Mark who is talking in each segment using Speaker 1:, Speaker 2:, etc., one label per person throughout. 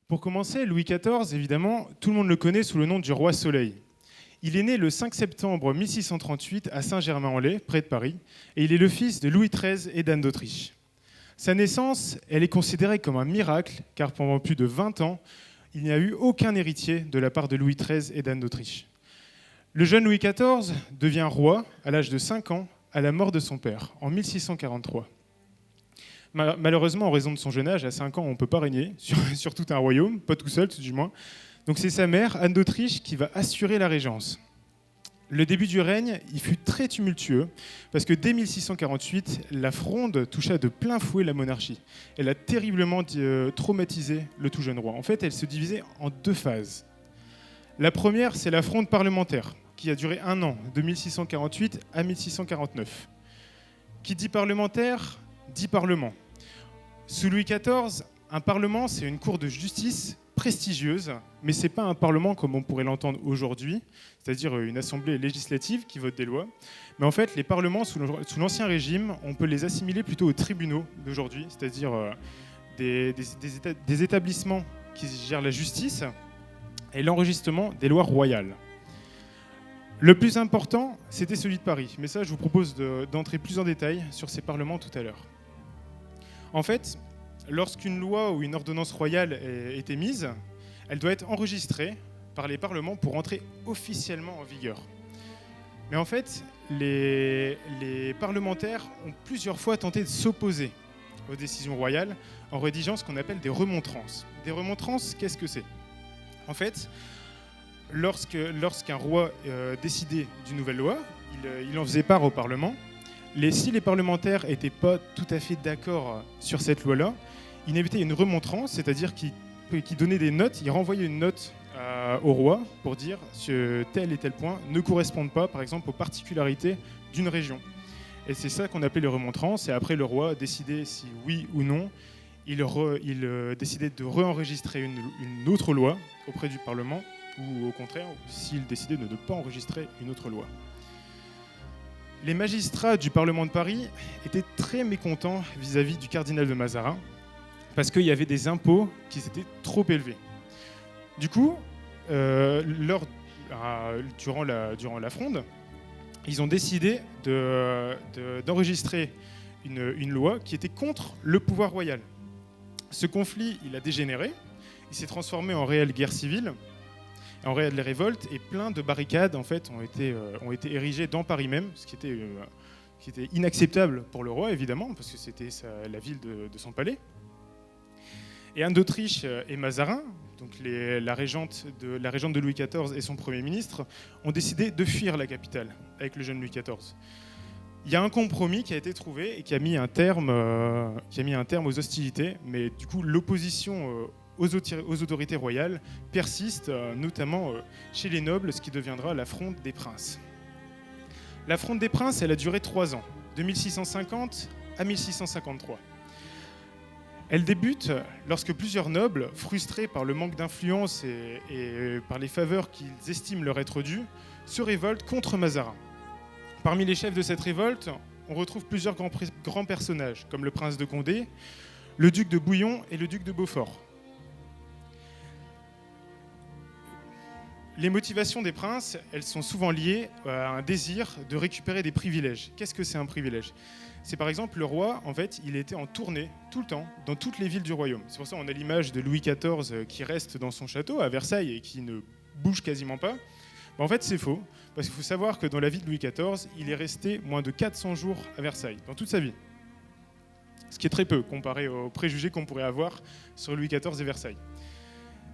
Speaker 1: Pour commencer, Louis XIV, évidemment, tout le monde le connaît sous le nom du roi Soleil. Il est né le 5 septembre 1638 à Saint-Germain-en-Laye, près de Paris, et il est le fils de Louis XIII et d'Anne d'Autriche. Sa naissance, elle est considérée comme un miracle, car pendant plus de 20 ans, il n'y a eu aucun héritier de la part de Louis XIII et d'Anne d'Autriche. Le jeune Louis XIV devient roi à l'âge de 5 ans, à la mort de son père, en 1643. Malheureusement, en raison de son jeune âge, à 5 ans, on ne peut pas régner sur tout un royaume, pas tout seul, tout du moins. Donc c'est sa mère, Anne d'Autriche, qui va assurer la régence. Le début du règne, il fut très tumultueux, parce que dès 1648, la Fronde toucha de plein fouet la monarchie. Elle a terriblement traumatisé le tout jeune roi. En fait, elle se divisait en 2 phases. La première, c'est la Fronde parlementaire, qui a duré 1 an, de 1648 à 1649. Qui dit parlementaire, dit parlement. Sous Louis XIV, un parlement, c'est une cour de justice prestigieuse, mais ce n'est pas un parlement comme on pourrait l'entendre aujourd'hui, c'est-à-dire une assemblée législative qui vote des lois. Mais en fait, les parlements, sous l'Ancien Régime, on peut les assimiler plutôt aux tribunaux d'aujourd'hui, c'est-à-dire des établissements qui gèrent la justice et l'enregistrement des lois royales. Le plus important, c'était celui de Paris, mais ça, je vous propose d'entrer plus en détail sur ces parlements tout à l'heure. En fait, lorsqu'une loi ou une ordonnance royale est émise, elle doit être enregistrée par les parlements pour entrer officiellement en vigueur. Mais en fait, les parlementaires ont plusieurs fois tenté de s'opposer aux décisions royales en rédigeant ce qu'on appelle des remontrances. Des remontrances, qu'est-ce que c'est ? En fait, lorsqu'un roi décidait d'une nouvelle loi, il en faisait part au Parlement. Si les parlementaires n'étaient pas tout à fait d'accord sur cette loi-là, il émettait une remontrance, c'est-à-dire qu'il donnait des notes, il renvoyait une note au roi pour dire que tel et tel point ne correspondent pas, par exemple, aux particularités d'une région. Et c'est ça qu'on appelait les remontrances. Et après, le roi décidait si oui ou non, il décidait de réenregistrer une autre loi auprès du Parlement, ou au contraire, s'il décidait de ne pas enregistrer une autre loi. Les magistrats du Parlement de Paris étaient très mécontents vis-à-vis du cardinal de Mazarin, parce qu'il y avait des impôts qui étaient trop élevés. Du coup, durant la Fronde, ils ont décidé d'enregistrer une loi qui était contre le pouvoir royal. Ce conflit, il a dégénéré, il s'est transformé en réelle guerre civile, en réelle révolte, et plein de barricades en fait, ont été érigées dans Paris même, ce qui était inacceptable pour le roi, évidemment, parce que c'était la ville de son palais. Et Anne d'Autriche et Mazarin, donc la régente de Louis XIV et son Premier ministre, ont décidé de fuir la capitale avec le jeune Louis XIV. Il y a un compromis qui a été trouvé et qui a mis un terme aux hostilités, mais du coup l'opposition aux autorités royales persiste, notamment chez les nobles, ce qui deviendra la Fronde des Princes. La Fronde des Princes, elle a duré 3 ans, de 1650 à 1653. Elle débute lorsque plusieurs nobles, frustrés par le manque d'influence et par les faveurs qu'ils estiment leur être dues, se révoltent contre Mazarin. Parmi les chefs de cette révolte, on retrouve plusieurs grands personnages, comme le prince de Condé, le duc de Bouillon et le duc de Beaufort. Les motivations des princes, elles sont souvent liées à un désir de récupérer des privilèges. Qu'est-ce que c'est un privilège ? C'est par exemple le roi, en fait, il était en tournée tout le temps dans toutes les villes du royaume. C'est pour ça qu'on a l'image de Louis XIV qui reste dans son château à Versailles et qui ne bouge quasiment pas. En fait, c'est faux, parce qu'il faut savoir que dans la vie de Louis XIV, il est resté moins de 400 jours à Versailles, dans toute sa vie. Ce qui est très peu comparé aux préjugés qu'on pourrait avoir sur Louis XIV et Versailles.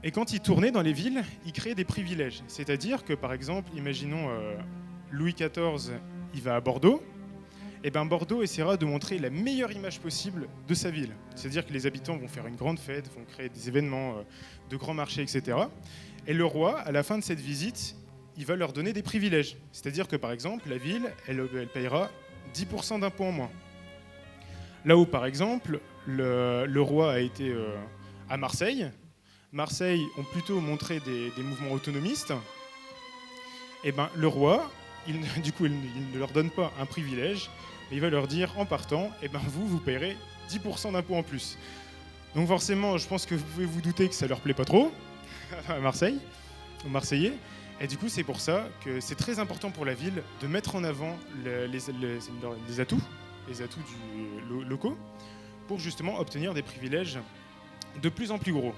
Speaker 1: Et quand il tournait dans les villes, il créait des privilèges. C'est-à-dire que, par exemple, imaginons Louis XIV, il va à Bordeaux, et bien Bordeaux essaiera de montrer la meilleure image possible de sa ville. C'est-à-dire que les habitants vont faire une grande fête, vont créer des événements de grands marchés, etc. Et le roi, à la fin de cette visite, il va leur donner des privilèges. C'est-à-dire que, par exemple, la ville, elle payera 10% d'impôts en moins. Là où, par exemple, le roi a été à Marseille ont plutôt montré des mouvements autonomistes, et ben, le roi, il ne leur donne pas un privilège, mais il va leur dire, en partant, et ben, vous payerez 10% d'impôts en plus. Donc forcément, je pense que vous pouvez vous douter que ça leur plaît pas trop à Marseille, aux Marseillais. Et du coup, c'est pour ça que c'est très important pour la ville de mettre en avant les atouts locaux, pour justement obtenir des privilèges de plus en plus gros.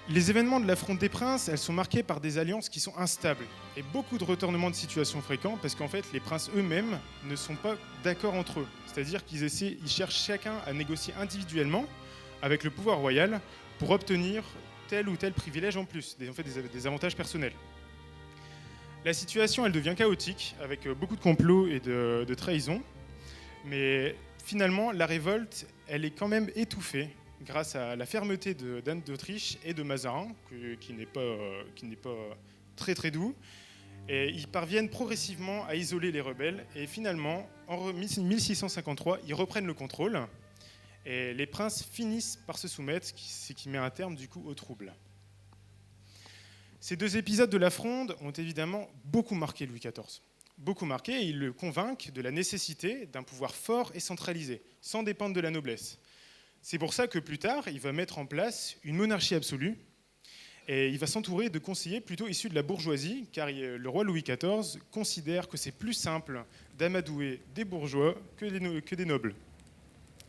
Speaker 1: Les événements de la Fronde des Princes, elles sont marquées par des alliances qui sont instables et beaucoup de retournements de situation fréquents parce qu'en fait, les princes eux-mêmes ne sont pas d'accord entre eux. C'est-à-dire qu'ils cherchent chacun à négocier individuellement avec le pouvoir royal pour obtenir tel ou tel privilège en plus, des avantages personnels. La situation, elle devient chaotique avec beaucoup de complots et de trahisons, mais finalement, la révolte, elle est quand même étouffée grâce à la fermeté d'Anne d'Autriche et de Mazarin, qui n'est pas très très doux. Et ils parviennent progressivement à isoler les rebelles. Et finalement, en 1653, ils reprennent le contrôle. Et les princes finissent par se soumettre, ce qui met un terme du coup au trouble. Ces deux épisodes de la Fronde ont évidemment beaucoup marqué Louis XIV. Beaucoup marqué, et ils le convainquent de la nécessité d'un pouvoir fort et centralisé, sans dépendre de la noblesse. C'est pour ça que plus tard, il va mettre en place une monarchie absolue et il va s'entourer de conseillers plutôt issus de la bourgeoisie, car le roi Louis XIV considère que c'est plus simple d'amadouer des bourgeois que des nobles.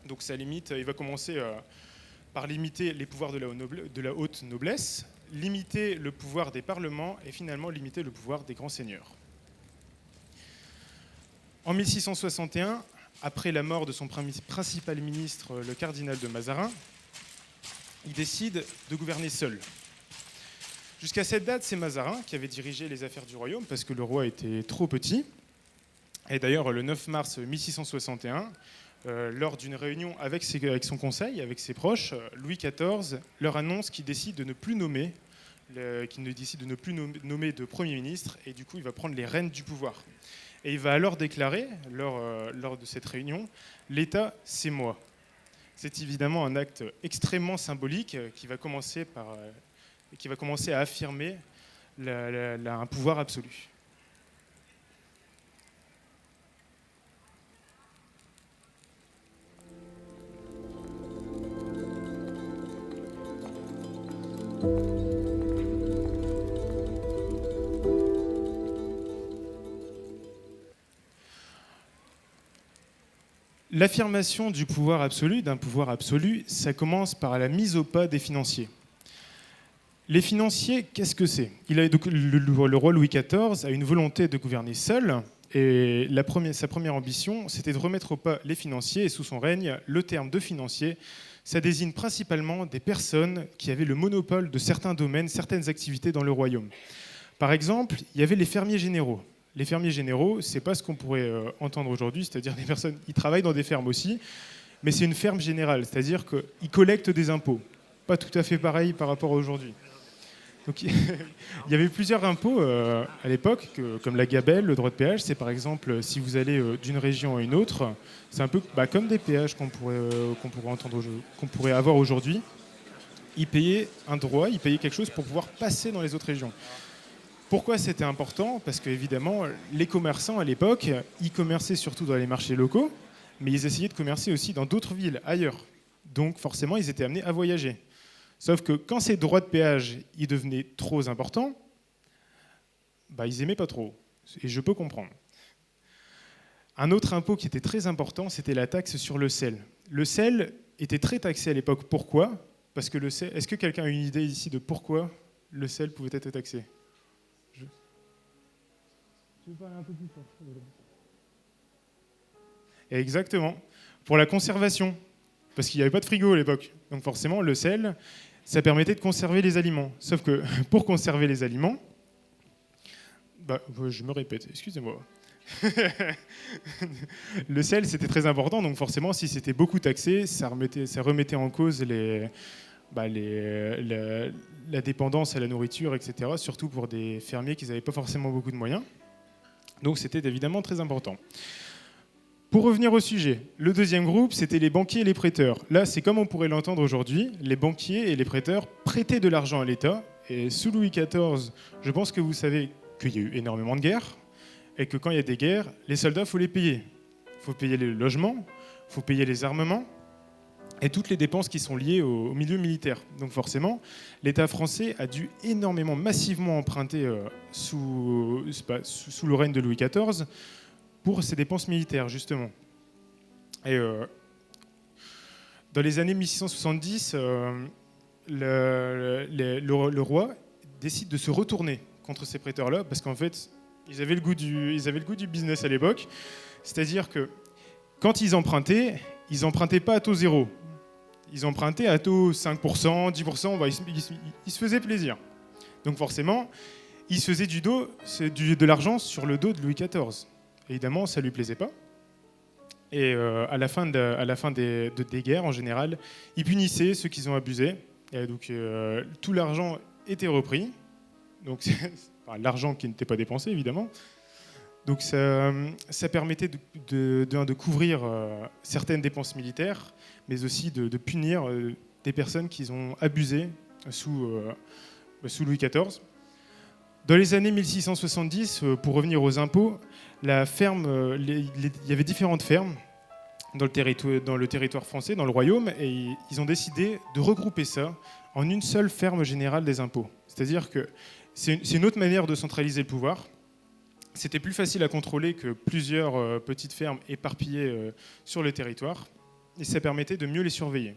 Speaker 1: Donc ça limite, il va commencer par limiter les pouvoirs de la haute noblesse, limiter le pouvoir des parlements et finalement limiter le pouvoir des grands seigneurs. En 1661, après la mort de son principal ministre, le cardinal de Mazarin, il décide de gouverner seul. Jusqu'à cette date, c'est Mazarin qui avait dirigé les affaires du royaume parce que le roi était trop petit. Et d'ailleurs, le 9 mars 1661, lors d'une réunion avec son conseil, avec ses proches, Louis XIV leur annonce qu'il décide de ne plus nommer de Premier ministre et du coup, il va prendre les rênes du pouvoir. Et il va alors déclarer, lors de cette réunion, « L'État, c'est moi ». C'est évidemment un acte extrêmement symbolique qui va commencer à affirmer un pouvoir absolu. L'affirmation du pouvoir absolu, d'un pouvoir absolu, ça commence par la mise au pas des financiers. Les financiers, qu'est-ce que c'est ? Le roi Louis XIV a une volonté de gouverner seul, et sa première ambition, c'était de remettre au pas les financiers, et sous son règne, le terme de financier, ça désigne principalement des personnes qui avaient le monopole de certains domaines, certaines activités dans le royaume. Par exemple, il y avait les fermiers généraux. Les fermiers généraux, c'est pas ce qu'on pourrait entendre aujourd'hui, c'est-à-dire des personnes, ils travaillent dans des fermes aussi, mais c'est une ferme générale, c'est-à-dire qu'ils collectent des impôts. Pas tout à fait pareil par rapport à aujourd'hui. Donc, il y avait plusieurs impôts à l'époque, comme la gabelle, le droit de péage. C'est par exemple, si vous allez d'une région à une autre, c'est un peu comme des péages qu'on pourrait avoir aujourd'hui. Ils payaient un droit, ils payaient quelque chose pour pouvoir passer dans les autres régions. Pourquoi c'était important ? Parce qu'évidemment, les commerçants à l'époque, ils commerçaient surtout dans les marchés locaux, mais ils essayaient de commercer aussi dans d'autres villes, ailleurs. Donc forcément, ils étaient amenés à voyager. Sauf que quand ces droits de péage ils devenaient trop importants, ils n'aimaient pas trop. Et je peux comprendre. Un autre impôt qui était très important, c'était la taxe sur le sel. Le sel était très taxé à l'époque. Pourquoi ? Parce que le sel... Est-ce que quelqu'un a une idée ici de pourquoi le sel pouvait être taxé ? Tu veux parler un peu plus fort ? Exactement. Pour la conservation. Parce qu'il n'y avait pas de frigo à l'époque. Donc forcément, le sel, ça permettait de conserver les aliments. Sauf que pour conserver les aliments, je me répète, excusez-moi. Le sel, c'était très important. Donc forcément, si c'était beaucoup taxé, ça remettait en cause la dépendance à la nourriture, etc. Surtout pour des fermiers qui n'avaient pas forcément beaucoup de moyens. Donc c'était évidemment très important. Pour revenir au sujet, le deuxième groupe, c'était les banquiers et les prêteurs. Là, c'est comme on pourrait l'entendre aujourd'hui, les banquiers et les prêteurs prêtaient de l'argent à l'État. Et sous Louis XIV, je pense que vous savez qu'il y a eu énormément de guerres, et que quand il y a des guerres, les soldats, il faut les payer. Il faut payer les logements, il faut payer les armements. et toutes les dépenses qui sont liées au milieu militaire. Donc forcément, l'État français a dû énormément, massivement emprunter sous le règne de Louis XIV pour ses dépenses militaires, justement. Et dans les années 1670, le roi décide de se retourner contre ces prêteurs-là, parce qu'en fait, ils avaient le goût du business à l'époque. C'est-à-dire que quand ils empruntaient pas à taux zéro. Ils empruntaient à taux 5%, 10%, ils se faisaient plaisir. Donc forcément, ils se faisaient de l'argent sur le dos de Louis XIV. Évidemment, ça ne lui plaisait pas. Et à la fin des guerres, en général, ils punissaient ceux qui ont abusé. Et donc tout l'argent était repris. Donc l'argent qui n'était pas dépensé, évidemment. Donc ça permettait de couvrir certaines dépenses militaires, mais aussi de punir des personnes qui ont abusé sous Louis XIV. Dans les années 1670, pour revenir aux impôts, il y avait différentes fermes dans le territoire français, dans le royaume, et ils ont décidé de regrouper ça en une seule ferme générale des impôts. C'est-à-dire que c'est une autre manière de centraliser le pouvoir. C'était plus facile à contrôler que plusieurs petites fermes éparpillées sur le territoire, et ça permettait de mieux les surveiller.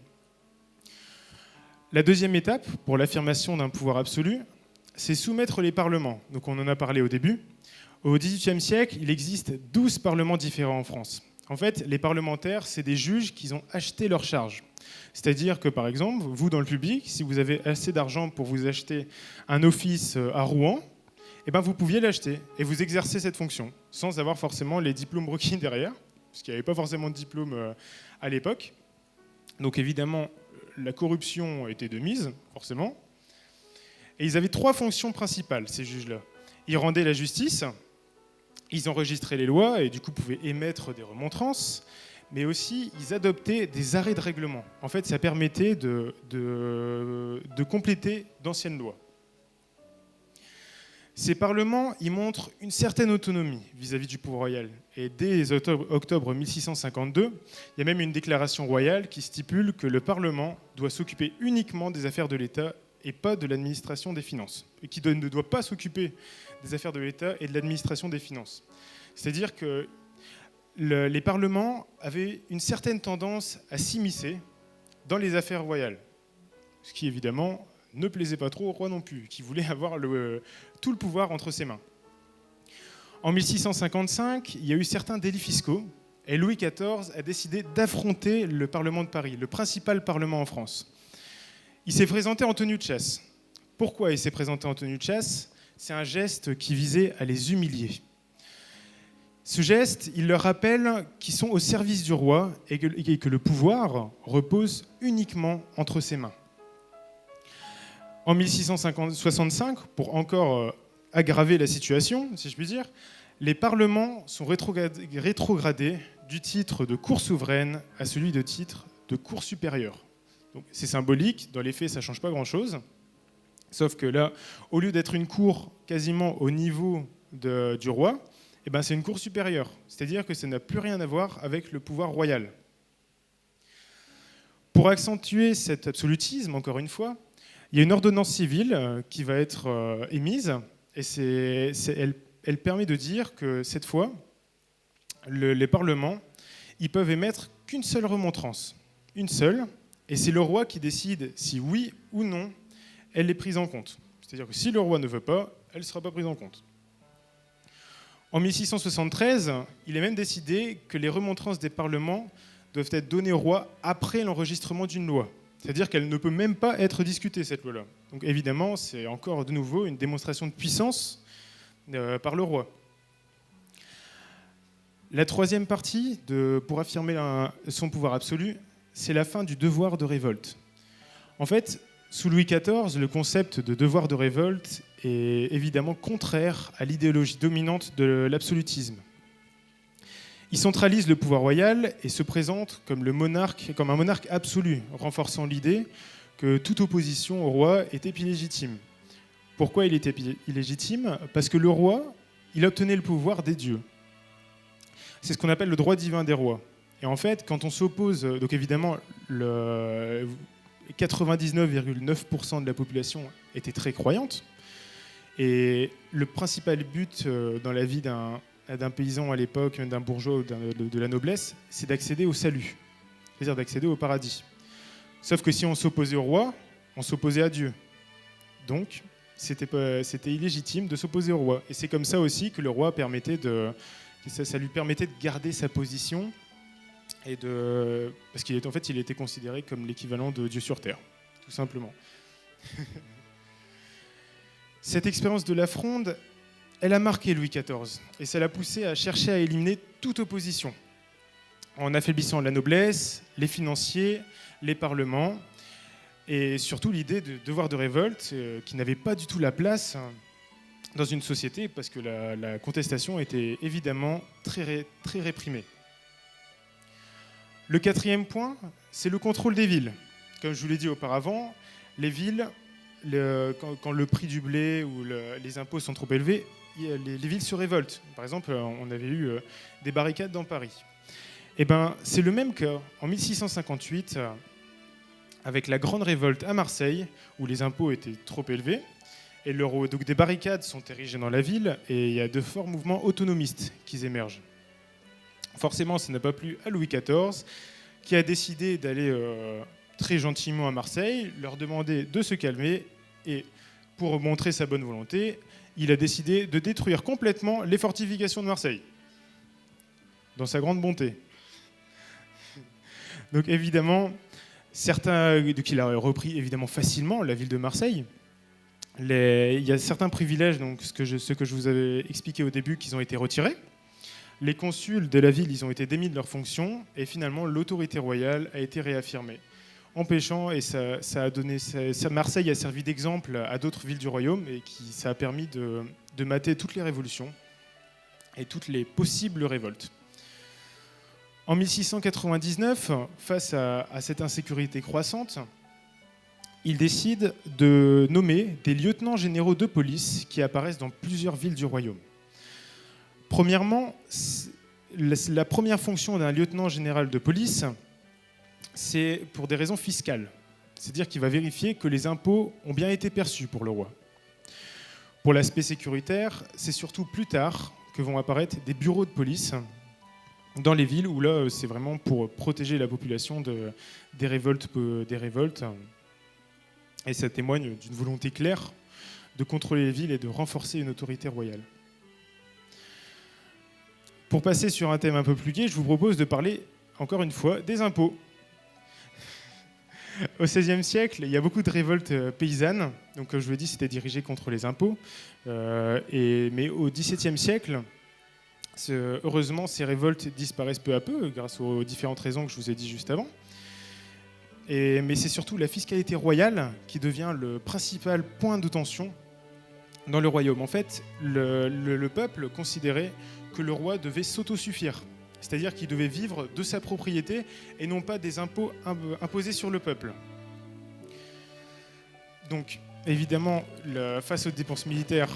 Speaker 1: La deuxième étape, pour l'affirmation d'un pouvoir absolu, c'est soumettre les parlements. Donc on en a parlé au début. Au XVIIIe siècle, il existe 12 parlements différents en France. En fait, les parlementaires, c'est des juges qui ont acheté leur charge. C'est-à-dire que, par exemple, vous, dans le public, si vous avez assez d'argent pour vous acheter un office à Rouen, eh ben, vous pouviez l'acheter et vous exercer cette fonction sans avoir forcément les diplômes requis derrière, parce qu'il n'y avait pas forcément de diplôme à l'époque. Donc évidemment, la corruption était de mise, forcément. Et ils avaient 3 fonctions principales, ces juges-là. Ils rendaient la justice, ils enregistraient les lois et du coup pouvaient émettre des remontrances, mais aussi ils adoptaient des arrêts de règlement. En fait, ça permettait de compléter d'anciennes lois. Ces parlements, ils montrent une certaine autonomie vis-à-vis du pouvoir royal. Et dès octobre 1652, il y a même une déclaration royale qui stipule que le Parlement doit s'occuper uniquement des affaires de l'État et pas de l'administration des finances. Et qui ne doit pas s'occuper des affaires de l'État et de l'administration des finances. C'est-à-dire que les parlements avaient une certaine tendance à s'immiscer dans les affaires royales. Ce qui, évidemment, ne plaisait pas trop au roi non plus, qui voulait avoir tout le pouvoir entre ses mains. En 1655, il y a eu certains délits fiscaux, et Louis XIV a décidé d'affronter le Parlement de Paris, le principal parlement en France. Il s'est présenté en tenue de chasse. Pourquoi il s'est présenté en tenue de chasse ? C'est un geste qui visait à les humilier. Ce geste, il leur rappelle qu'ils sont au service du roi et que le pouvoir repose uniquement entre ses mains. En 1665, pour encore aggraver la situation, si je puis dire, les parlements sont rétrogradés du titre de cour souveraine à celui de titre de cour supérieure. Donc, c'est symbolique, dans les faits, ça ne change pas grand-chose. Sauf que là, au lieu d'être une cour quasiment au niveau du roi, eh ben, c'est une cour supérieure. C'est-à-dire que ça n'a plus rien à voir avec le pouvoir royal. Pour accentuer cet absolutisme, encore une fois, il y a une ordonnance civile qui va être émise, et elle permet de dire que cette fois, les parlements, ils peuvent émettre qu'une seule remontrance, une seule, et c'est le roi qui décide si oui ou non elle est prise en compte. C'est-à-dire que si le roi ne veut pas, elle ne sera pas prise en compte. En 1673, il est même décidé que les remontrances des parlements doivent être données au roi après l'enregistrement d'une loi. C'est-à-dire qu'elle ne peut même pas être discutée, cette loi-là. Donc évidemment, c'est encore de nouveau une démonstration de puissance par le roi. La troisième partie, pour affirmer son pouvoir absolu, c'est la fin du devoir de révolte. En fait, sous Louis XIV, le concept de devoir de révolte est évidemment contraire à l'idéologie dominante de l'absolutisme. Il centralise le pouvoir royal et se présente comme un monarque absolu, renforçant l'idée que toute opposition au roi était illégitime. Pourquoi il était illégitime ? Parce que le roi, il obtenait le pouvoir des dieux. C'est ce qu'on appelle le droit divin des rois. Et en fait, quand on s'oppose, donc évidemment, 99,9% de la population était très croyante. Et le principal but dans la vie d'un paysan à l'époque, d'un bourgeois ou de la noblesse, c'est d'accéder au salut, c'est-à-dire d'accéder au paradis. Sauf que si on s'opposait au roi, on s'opposait à Dieu. Donc, c'était illégitime de s'opposer au roi. Et c'est comme ça aussi que le roi ça lui permettait de garder sa position, parce qu'en fait, il était considéré comme l'équivalent de Dieu sur Terre, tout simplement. Cette expérience de la Fronde, elle a marqué Louis XIV, et ça l'a poussé à chercher à éliminer toute opposition, en affaiblissant la noblesse, les financiers, les parlements, et surtout l'idée de devoir de révolte qui n'avait pas du tout la place dans une société, parce que la contestation était évidemment très réprimée. Le quatrième point, c'est le contrôle des villes. Comme je vous l'ai dit auparavant, les villes, quand le prix du blé ou les impôts sont trop élevés, les villes se révoltent. Par exemple, on avait eu des barricades dans Paris. Et c'est le même cas en 1658, avec la grande révolte à Marseille, où les impôts étaient trop élevés. Et donc des barricades sont érigées dans la ville, et il y a de forts mouvements autonomistes qui émergent. Forcément, ça n'a pas plu à Louis XIV, qui a décidé d'aller très gentiment à Marseille, leur demander de se calmer, et pour montrer sa bonne volonté, il a décidé de détruire complètement les fortifications de Marseille, dans sa grande bonté. Donc évidemment, donc il a repris évidemment facilement la ville de Marseille. Il y a certains privilèges, donc ce que je vous avais expliqué au début, qui ont été retirés. Les consuls de la ville, ils ont été démis de leurs fonctions, et finalement l'autorité royale a été réaffirmée, empêchant, et Marseille a servi d'exemple à d'autres villes du royaume, et ça a permis de mater toutes les révolutions et toutes les possibles révoltes. En 1699, face à cette insécurité croissante, il décide de nommer des lieutenants généraux de police qui apparaissent dans plusieurs villes du royaume. Premièrement, la première fonction d'un lieutenant général de police, c'est pour des raisons fiscales. C'est-à-dire qu'il va vérifier que les impôts ont bien été perçus pour le roi. Pour l'aspect sécuritaire, c'est surtout plus tard que vont apparaître des bureaux de police dans les villes, où là, c'est vraiment pour protéger la population des révoltes. Et ça témoigne d'une volonté claire de contrôler les villes et de renforcer une autorité royale. Pour passer sur un thème un peu plus gai, je vous propose de parler, encore une fois, des impôts. Au XVIe siècle, il y a beaucoup de révoltes paysannes. Donc, comme je vous l'ai dit, c'était dirigé contre les impôts. Mais au XVIIe siècle, heureusement, ces révoltes disparaissent peu à peu, grâce aux différentes raisons que je vous ai dit juste avant. Mais c'est surtout la fiscalité royale qui devient le principal point de tension dans le royaume. En fait, le peuple considérait que le roi devait s'autosuffire, c'est-à-dire qu'il devait vivre de sa propriété et non pas des impôts imposés sur le peuple. Donc, évidemment, face aux dépenses militaires,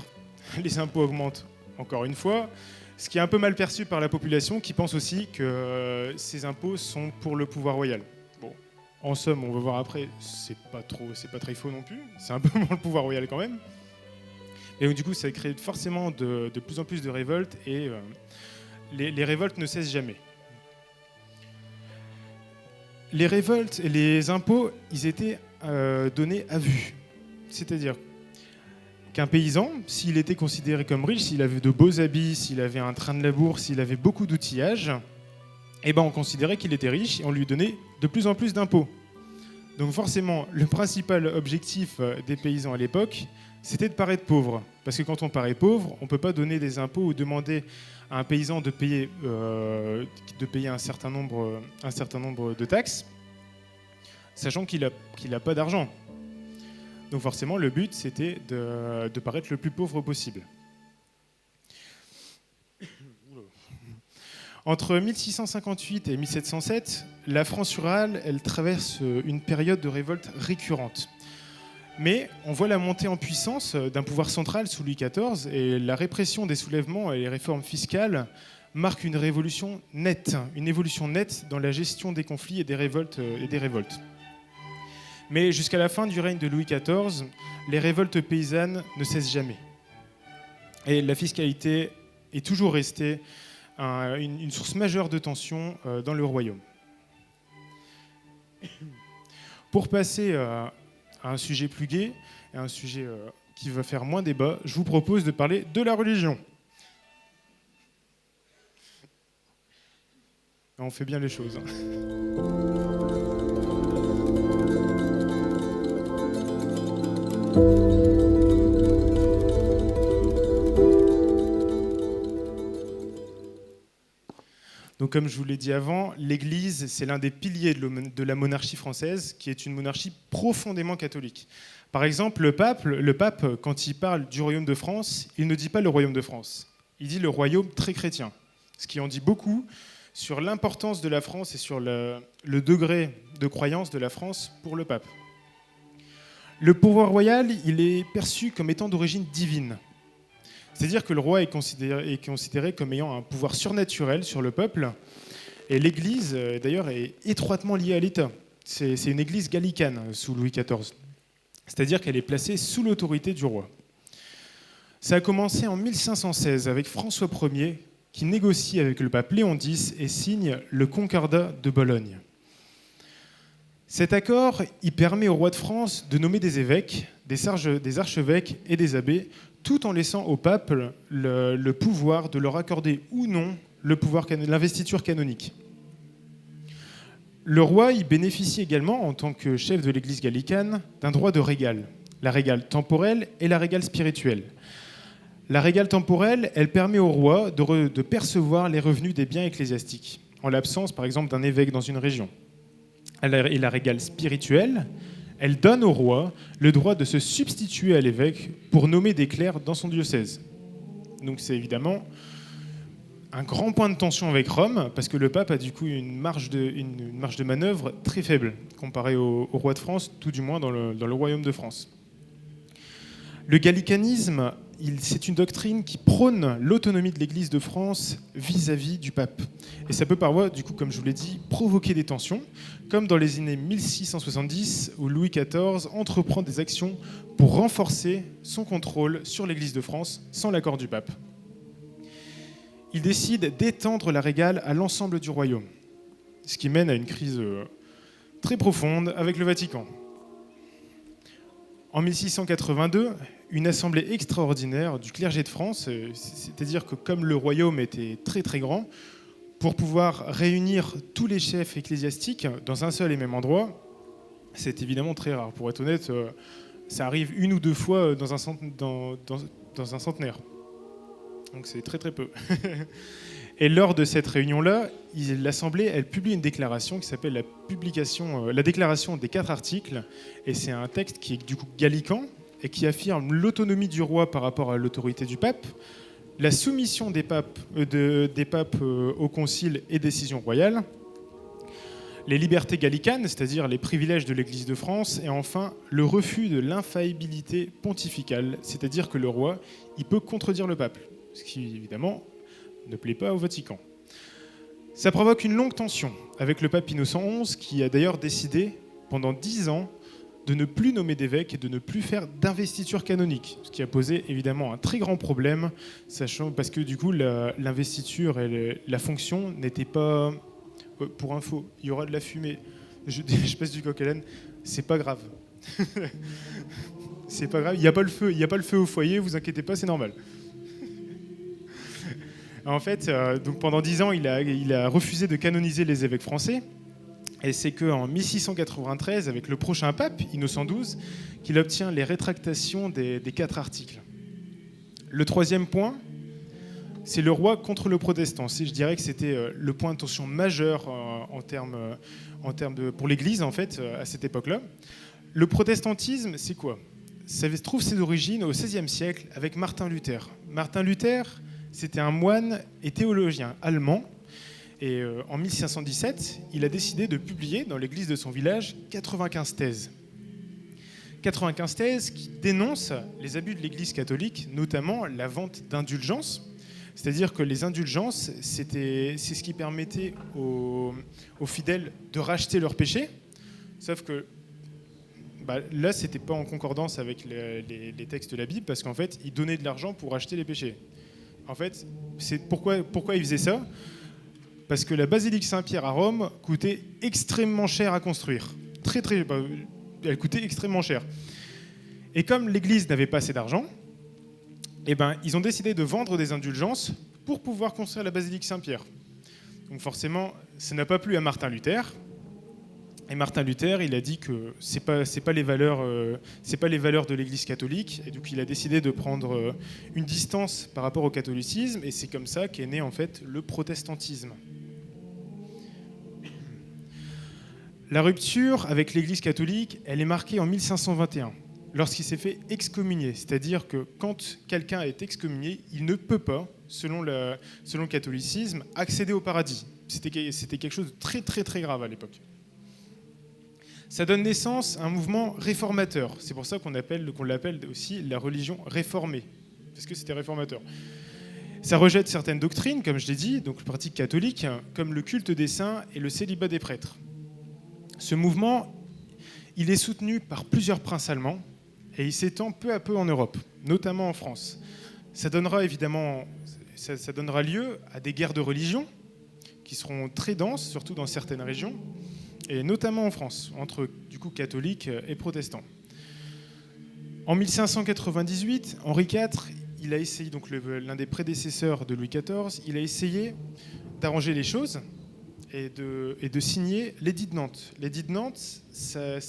Speaker 1: les impôts augmentent encore une fois, ce qui est un peu mal perçu par la population, qui pense aussi que ces impôts sont pour le pouvoir royal. Bon, en somme, on va voir après, c'est pas très faux non plus, c'est un peu pour le pouvoir royal quand même. Et donc, du coup, ça crée forcément de plus en plus de révoltes, et les révoltes ne cessent jamais. Les révoltes et les impôts, ils étaient donnés à vue. C'est-à-dire qu'un paysan, s'il était considéré comme riche, s'il avait de beaux habits, s'il avait un train de labour, s'il avait beaucoup d'outillage, on considérait qu'il était riche et on lui donnait de plus en plus d'impôts. Donc forcément, le principal objectif des paysans à l'époque, c'était de paraître pauvre. Parce que quand on paraît pauvre, on ne peut pas donner des impôts ou demander à un paysan de payer un certain nombre de taxes, sachant qu'il n'a pas d'argent. Donc forcément, le but, c'était de paraître le plus pauvre possible. Entre 1658 et 1707, la France rurale, elle traverse une période de révolte récurrente. Mais on voit la montée en puissance d'un pouvoir central sous Louis XIV, et la répression des soulèvements et les réformes fiscales marque une évolution nette dans la gestion des conflits et des révoltes. Mais jusqu'à la fin du règne de Louis XIV, les révoltes paysannes ne cessent jamais. Et la fiscalité est toujours restée une source majeure de tension dans le royaume. Pour passer à un sujet plus gai, à un sujet qui va faire moins débat, je vous propose de parler de la religion. On fait bien les choses. Donc, comme je vous l'ai dit avant, l'Église, c'est l'un des piliers de la monarchie française, qui est une monarchie profondément catholique. Par exemple, le pape, quand il parle du royaume de France, il ne dit pas le royaume de France, il dit le royaume très chrétien, ce qui en dit beaucoup sur l'importance de la France et sur le degré de croyance de la France pour le pape. Le pouvoir royal, il est perçu comme étant d'origine divine. C'est-à-dire que le roi est considéré comme ayant un pouvoir surnaturel sur le peuple. Et l'Église, d'ailleurs, est étroitement liée à l'État. C'est une Église gallicane sous Louis XIV. C'est-à-dire qu'elle est placée sous l'autorité du roi. Ça a commencé en 1516 avec François Ier, qui négocie avec le pape Léon X et signe le Concordat de Bologne. Cet accord, il permet au roi de France de nommer des évêques, des archevêques et des abbés, tout en laissant au pape le pouvoir de leur accorder ou non l'investiture canonique. Le roi y bénéficie également, en tant que chef de l'Église gallicane, d'un droit de régale, la régale temporelle et la régale spirituelle. La régale temporelle, elle permet au roi de percevoir les revenus des biens ecclésiastiques, en l'absence, par exemple, d'un évêque dans une région. Et la régale spirituelle, elle donne au roi le droit de se substituer à l'évêque pour nommer des clercs dans son diocèse. Donc c'est évidemment un grand point de tension avec Rome, parce que le pape a du coup une marge de manœuvre très faible, comparée au roi de France, tout du moins dans le royaume de France. Le gallicanisme, c'est une doctrine qui prône l'autonomie de l'Église de France vis-à-vis du pape. Et ça peut parfois, du coup, comme je vous l'ai dit, provoquer des tensions, comme dans les années 1670, où Louis XIV entreprend des actions pour renforcer son contrôle sur l'Église de France sans l'accord du pape. Il décide d'étendre la régale à l'ensemble du royaume, ce qui mène à une crise très profonde avec le Vatican. En 1682, une assemblée extraordinaire du clergé de France, c'est-à-dire que comme le royaume était très très grand, pour pouvoir réunir tous les chefs ecclésiastiques dans un seul et même endroit, c'est évidemment très rare. Pour être honnête, ça arrive une ou deux fois dans un centenaire. Donc c'est très très peu. Et lors de cette réunion-là, l'Assemblée, elle publie une déclaration qui s'appelle la déclaration des 4 articles. Et c'est un texte qui est du coup gallican et qui affirme l'autonomie du roi par rapport à l'autorité du pape, la soumission des papes au concile et décisions royales, les libertés gallicanes, c'est-à-dire les privilèges de l'Église de France, et enfin le refus de l'infaillibilité pontificale, c'est-à-dire que le roi, il peut contredire le pape, ce qui évidemment ne plaît pas au Vatican. Ça provoque une longue tension avec le pape Innocent XI, qui a d'ailleurs décidé pendant 10 ans de ne plus nommer d'évêques et de ne plus faire d'investiture canonique, ce qui a posé évidemment un très grand problème, parce que du coup l'investiture et la fonction n'étaient pas... Pour info, il y aura de la fumée, je passe du coq à l'âne, c'est pas grave. C'est pas grave, il n'y a pas le feu au foyer, vous inquiétez pas, c'est normal. En fait, donc pendant 10 ans, il a refusé de canoniser les évêques français. Et c'est qu'en 1693, avec le prochain pape, Innocent XII, qu'il obtient les rétractations des 4 articles. Le 3e point, c'est le roi contre le protestant. Je dirais que c'était le point de tension majeur pour l'Église, en fait, à cette époque-là. Le protestantisme, c'est quoi ? Ça trouve ses origines au XVIe siècle avec Martin Luther. Martin Luther, c'était un moine et théologien allemand. Et en 1517, il a décidé de publier dans l'église de son village 95 thèses. 95 thèses qui dénoncent les abus de l'église catholique, notamment la vente d'indulgences. C'est-à-dire que les indulgences, c'est ce qui permettait aux fidèles de racheter leurs péchés, sauf que là, c'était pas en concordance avec les textes de la Bible, parce qu'en fait, ils donnaient de l'argent pour racheter les péchés. En fait, c'est pourquoi ils faisaient ça ? Parce que la basilique Saint-Pierre à Rome coûtait extrêmement cher à construire. Elle coûtait extrêmement cher. Et comme l'Église n'avait pas assez d'argent, ils ont décidé de vendre des indulgences pour pouvoir construire la basilique Saint-Pierre. Donc forcément, ça n'a pas plu à Martin Luther. Et Martin Luther, il a dit que c'est pas les valeurs de l'Église catholique, et donc il a décidé de prendre une distance par rapport au catholicisme, et c'est comme ça qu'est né en fait le protestantisme. La rupture avec l'Église catholique, elle est marquée en 1521, lorsqu'il s'est fait excommunier, c'est-à-dire que quand quelqu'un est excommunié, il ne peut pas, selon le catholicisme, accéder au paradis. C'était quelque chose de très très très grave à l'époque. Ça donne naissance à un mouvement réformateur. C'est pour ça qu'on l'appelle aussi la religion réformée, parce que c'était réformateur. Ça rejette certaines doctrines, comme je l'ai dit, donc les pratiques catholiques, comme le culte des saints et le célibat des prêtres. Ce mouvement, il est soutenu par plusieurs princes allemands et il s'étend peu à peu en Europe, notamment en France. Ça donnera lieu à des guerres de religion qui seront très denses, surtout dans certaines régions, et notamment en France, entre du coup catholiques et protestants. En 1598, Henri IV, il a essayé, donc l'un des prédécesseurs de Louis XIV, il a essayé d'arranger les choses et de signer l'édit de Nantes. L'édit de Nantes, ça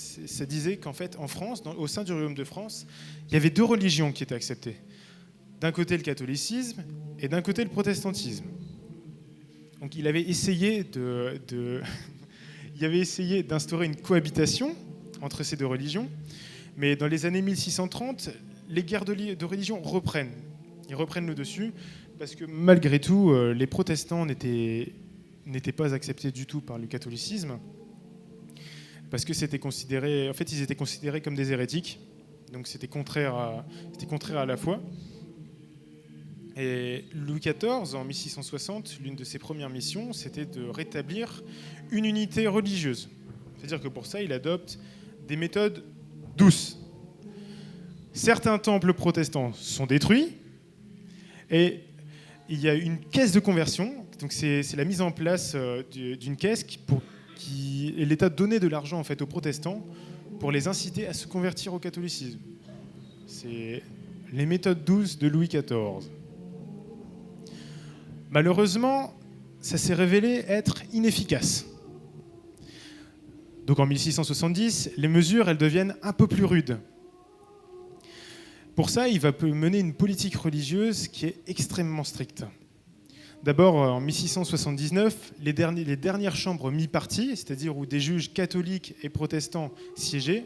Speaker 1: disait qu'en fait, en France, au sein du royaume de France, il y avait deux religions qui étaient acceptées. D'un côté le catholicisme et d'un côté le protestantisme. Donc il avait essayé d'instaurer une cohabitation entre ces deux religions, mais dans les années 1630, les guerres de religion reprennent. Ils reprennent le dessus, parce que malgré tout, les protestants n'étaient pas acceptés du tout par le catholicisme, parce que ils étaient considérés comme des hérétiques, donc c'était contraire à la foi. Et Louis XIV, en 1660, l'une de ses premières missions, c'était de rétablir une unité religieuse. C'est-à-dire que pour ça, il adopte des méthodes douces. Certains temples protestants sont détruits, et il y a une caisse de conversion. Donc c'est la mise en place d'une caisse et l'État donnait de l'argent en fait aux protestants pour les inciter à se convertir au catholicisme. C'est les méthodes douces de Louis XIV. Malheureusement, ça s'est révélé être inefficace. Donc en 1670, les mesures elles deviennent un peu plus rudes. Pour ça, il va mener une politique religieuse qui est extrêmement stricte. D'abord, en 1679, les dernières chambres mi-parties, c'est-à-dire où des juges catholiques et protestants siégeaient,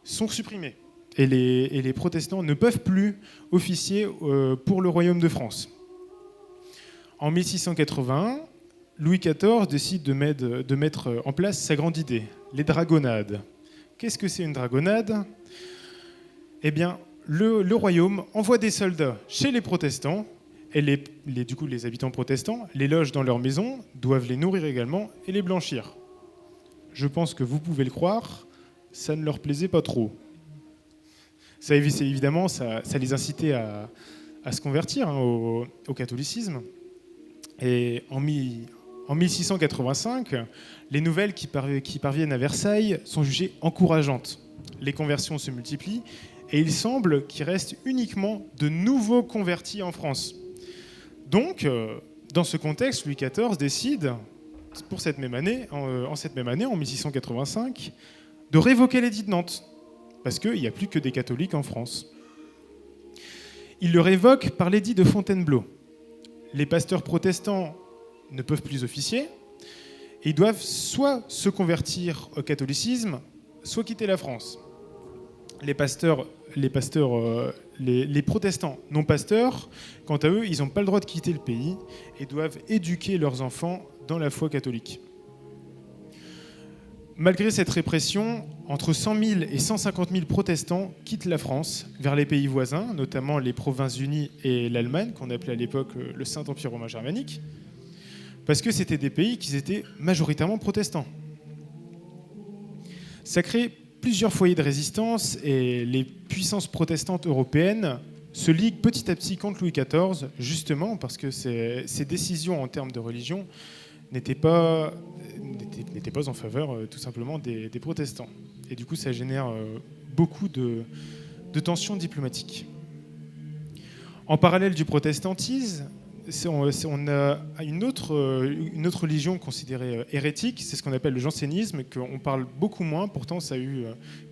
Speaker 1: sont supprimées. Et les protestants ne peuvent plus officier pour le royaume de France. En 1681, Louis XIV décide de mettre en place sa grande idée, les dragonnades. Qu'est-ce que c'est une dragonnade ? Eh bien, le royaume envoie des soldats chez les protestants, et les habitants protestants les logent dans leur maison, doivent les nourrir également et les blanchir. Je pense que vous pouvez le croire, ça ne leur plaisait pas trop. Ça les incitait à se convertir au catholicisme. Et en 1685, les nouvelles qui parviennent à Versailles sont jugées encourageantes. Les conversions se multiplient et il semble qu'il reste uniquement de nouveaux convertis en France. Donc, dans ce contexte, Louis XIV décide, pour cette même année, en 1685, de révoquer l'édit de Nantes, parce qu'il n'y a plus que des catholiques en France. Il le révoque par l'édit de Fontainebleau. Les pasteurs protestants ne peuvent plus officier, et ils doivent soit se convertir au catholicisme, soit quitter la France. Les protestants non pasteurs, quant à eux, ils n'ont pas le droit de quitter le pays et doivent éduquer leurs enfants dans la foi catholique. Malgré cette répression, entre 100 000 et 150 000 protestants quittent la France vers les pays voisins, notamment les Provinces-Unies et l'Allemagne, qu'on appelait à l'époque le Saint-Empire romain germanique, parce que c'était des pays qui étaient majoritairement protestants. Ça crée plusieurs foyers de résistance et les puissances protestantes européennes se liguent petit à petit contre Louis XIV, justement parce que ces décisions en termes de religion n'étaient pas en faveur tout simplement des protestants. Et du coup, ça génère beaucoup de tensions diplomatiques. En parallèle du protestantisme, on a une autre religion considérée hérétique, c'est ce qu'on appelle le jansénisme, qu'on parle beaucoup moins, pourtant ça a eu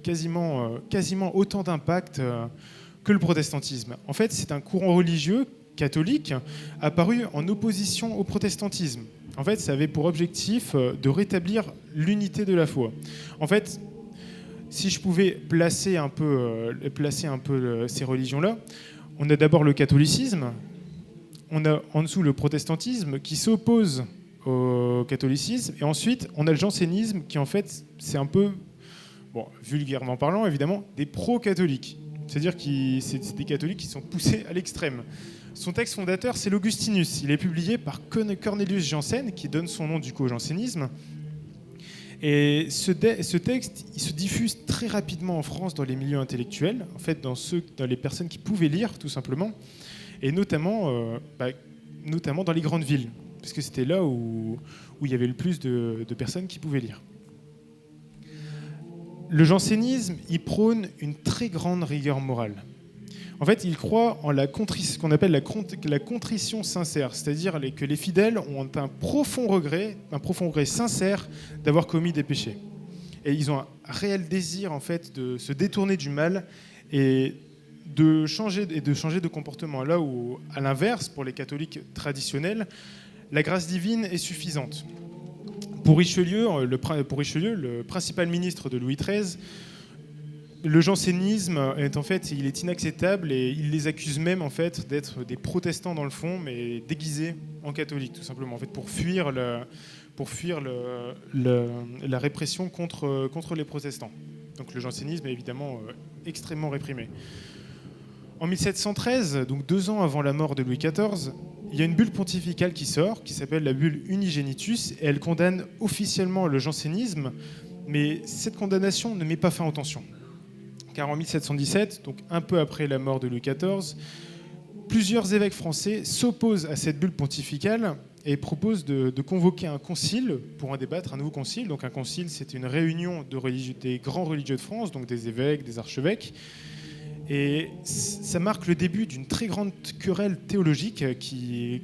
Speaker 1: quasiment autant d'impact que le protestantisme. En fait, c'est un courant religieux catholique apparu en opposition au protestantisme. En fait, ça avait pour objectif de rétablir l'unité de la foi. En fait, si je pouvais placer un peu ces religions-là, on a d'abord le catholicisme, on a en dessous le protestantisme qui s'oppose au catholicisme, et ensuite on a le jansénisme qui en fait c'est un peu, bon, vulgairement parlant évidemment, des pro-catholiques. C'est-à-dire que c'est des catholiques qui sont poussés à l'extrême. Son texte fondateur, c'est l'Augustinus. Il est publié par Cornelius Jansen, qui donne son nom du coup au jansénisme. Et ce texte, il se diffuse très rapidement en France dans les milieux intellectuels, en fait dans les personnes qui pouvaient lire tout simplement, et notamment dans les grandes villes, parce que c'était là où il y avait le plus de personnes qui pouvaient lire. Le jansénisme, il prône une très grande rigueur morale. En fait, il croit en ce qu'on appelle la contrition sincère, c'est-à-dire que les fidèles ont un profond regret sincère d'avoir commis des péchés. Et ils ont un réel désir en fait de se détourner du mal et de changer de comportement. Là où, à l'inverse, pour les catholiques traditionnels, la grâce divine est suffisante. Pour Richelieu, le principal ministre de Louis XIII, le jansénisme il est inacceptable et il les accuse même en fait d'être des protestants dans le fond, mais déguisés en catholiques tout simplement, en fait pour fuir la répression contre les protestants. Donc le jansénisme est évidemment extrêmement réprimé. En 1713, donc 2 ans avant la mort de Louis XIV, il y a une bulle pontificale qui sort, qui s'appelle la bulle Unigenitus, et elle condamne officiellement le jansénisme, mais cette condamnation ne met pas fin aux tensions. Car en 1717, donc un peu après la mort de Louis XIV, plusieurs évêques français s'opposent à cette bulle pontificale et proposent de convoquer un concile pour en débattre, un nouveau concile. Donc un concile, c'était une réunion des grands religieux de France, donc des évêques, des archevêques. Et ça marque le début d'une très grande querelle théologique qui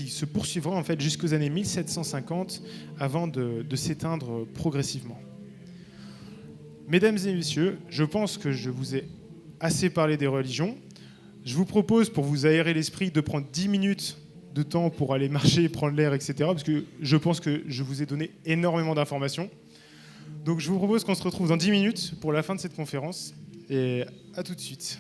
Speaker 1: se poursuivra en fait jusqu'aux années 1750 avant de s'éteindre progressivement. Mesdames et messieurs, je pense que je vous ai assez parlé des religions. Je vous propose, pour vous aérer l'esprit, de prendre 10 minutes de temps pour aller marcher, prendre l'air, etc. Parce que je pense que je vous ai donné énormément d'informations. Donc je vous propose qu'on se retrouve dans 10 minutes pour la fin de cette conférence. Et à tout de suite.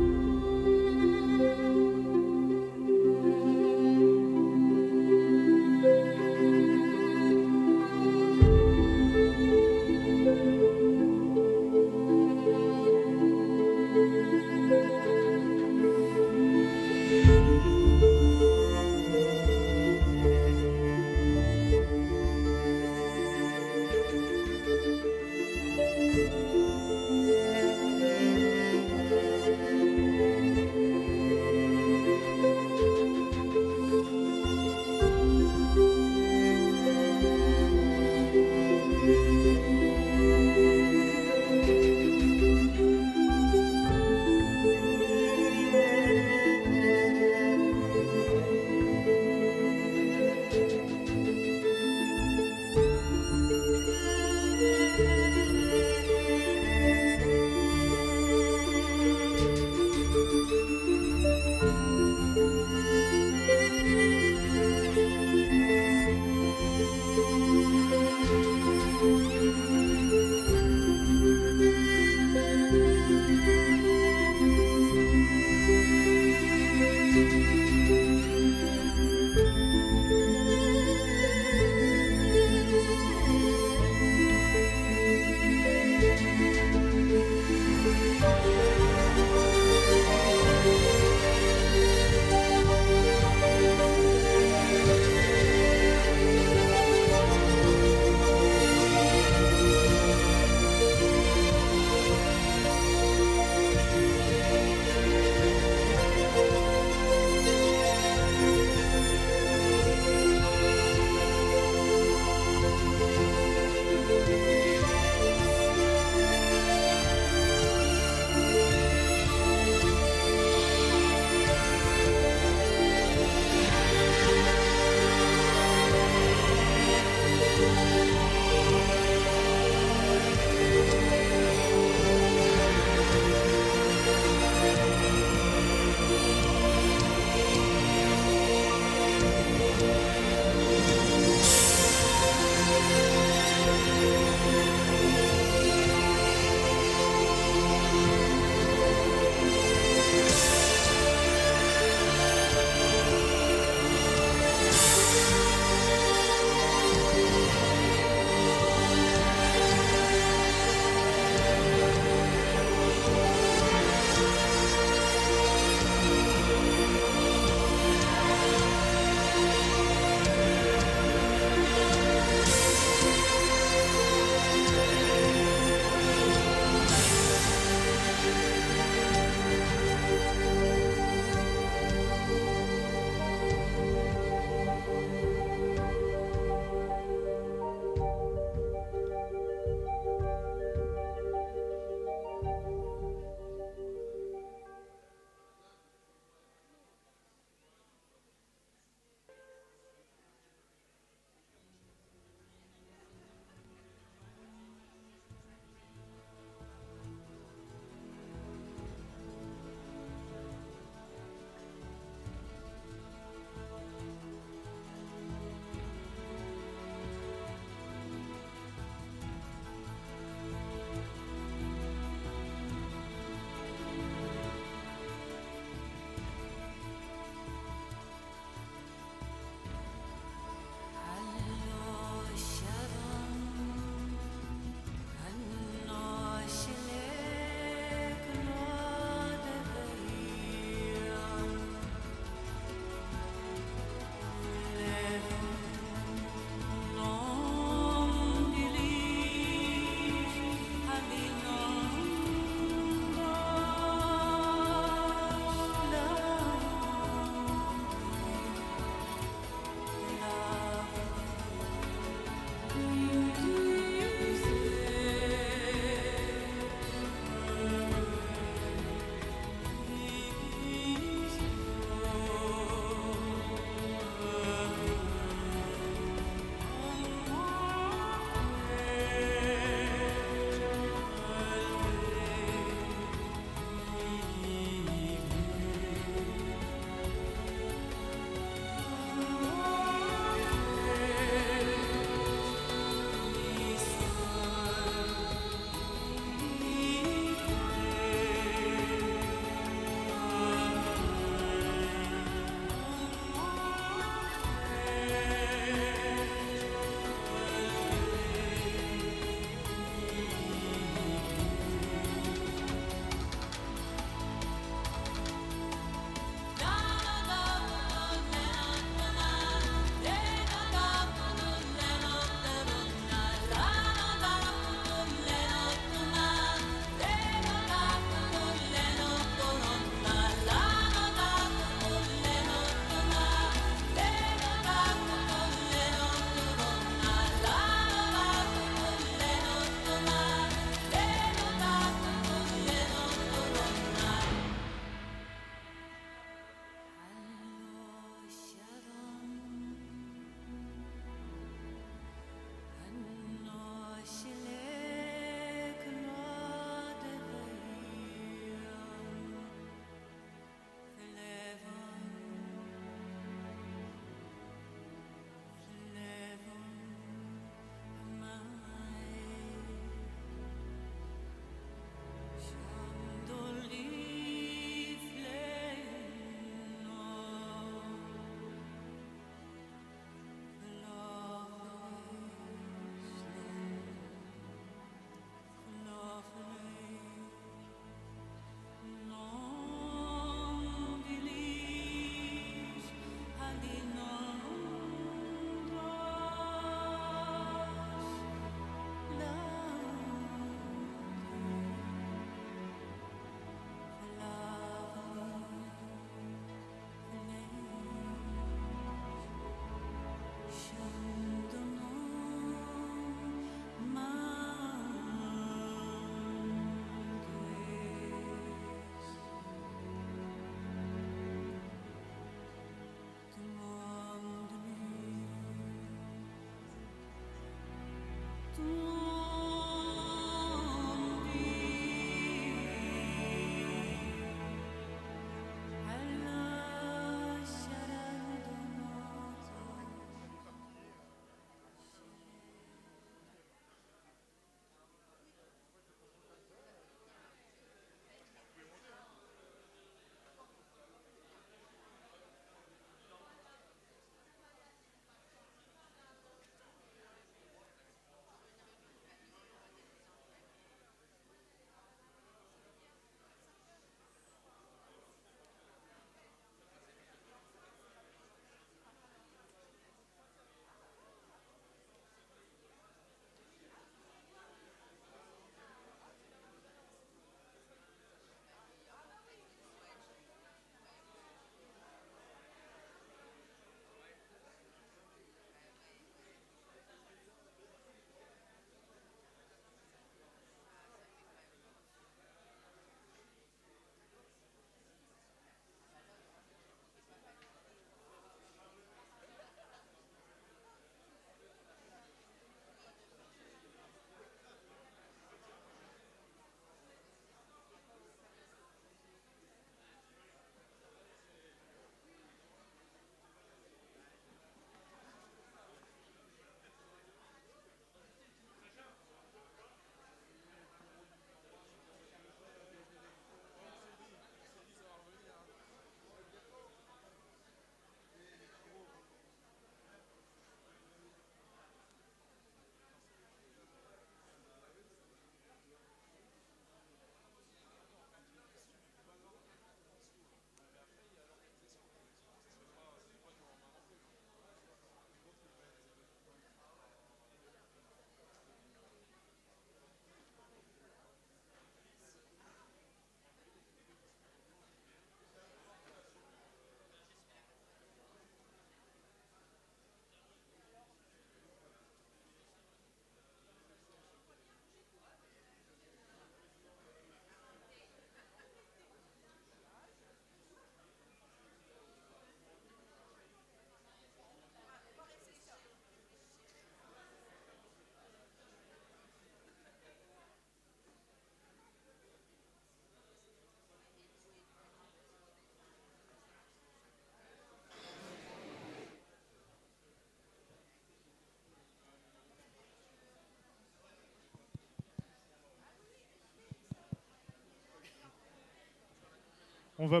Speaker 1: On va,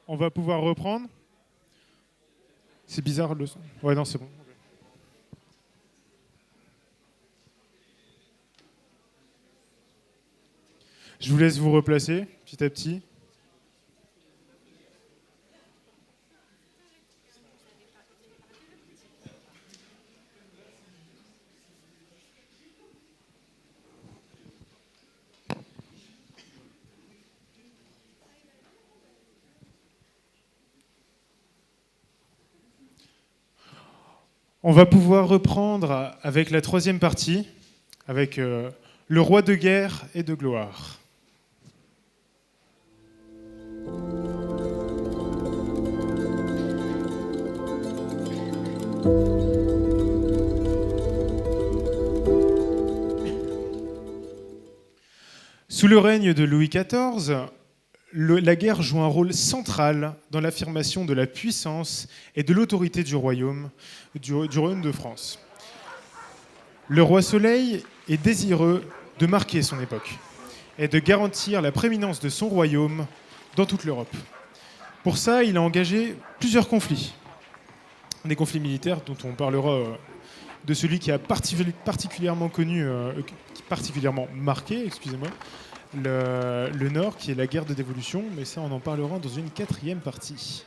Speaker 1: on va pouvoir reprendre. C'est bizarre le son. Ouais, non, c'est bon. Je vous laisse vous replacer petit à petit. On va pouvoir reprendre avec la troisième partie, avec le roi de guerre et de gloire. Sous le règne de Louis XIV, la guerre joue un rôle central dans l'affirmation de la puissance et de l'autorité du royaume de France. Le roi Soleil est désireux de marquer son époque et de garantir la prééminence de son royaume dans toute l'Europe. Pour ça, il a engagé plusieurs conflits. Des conflits militaires dont on parlera de celui qui a particulièrement marqué, le Nord, qui est la guerre de dévolution, mais ça on en parlera dans une quatrième partie.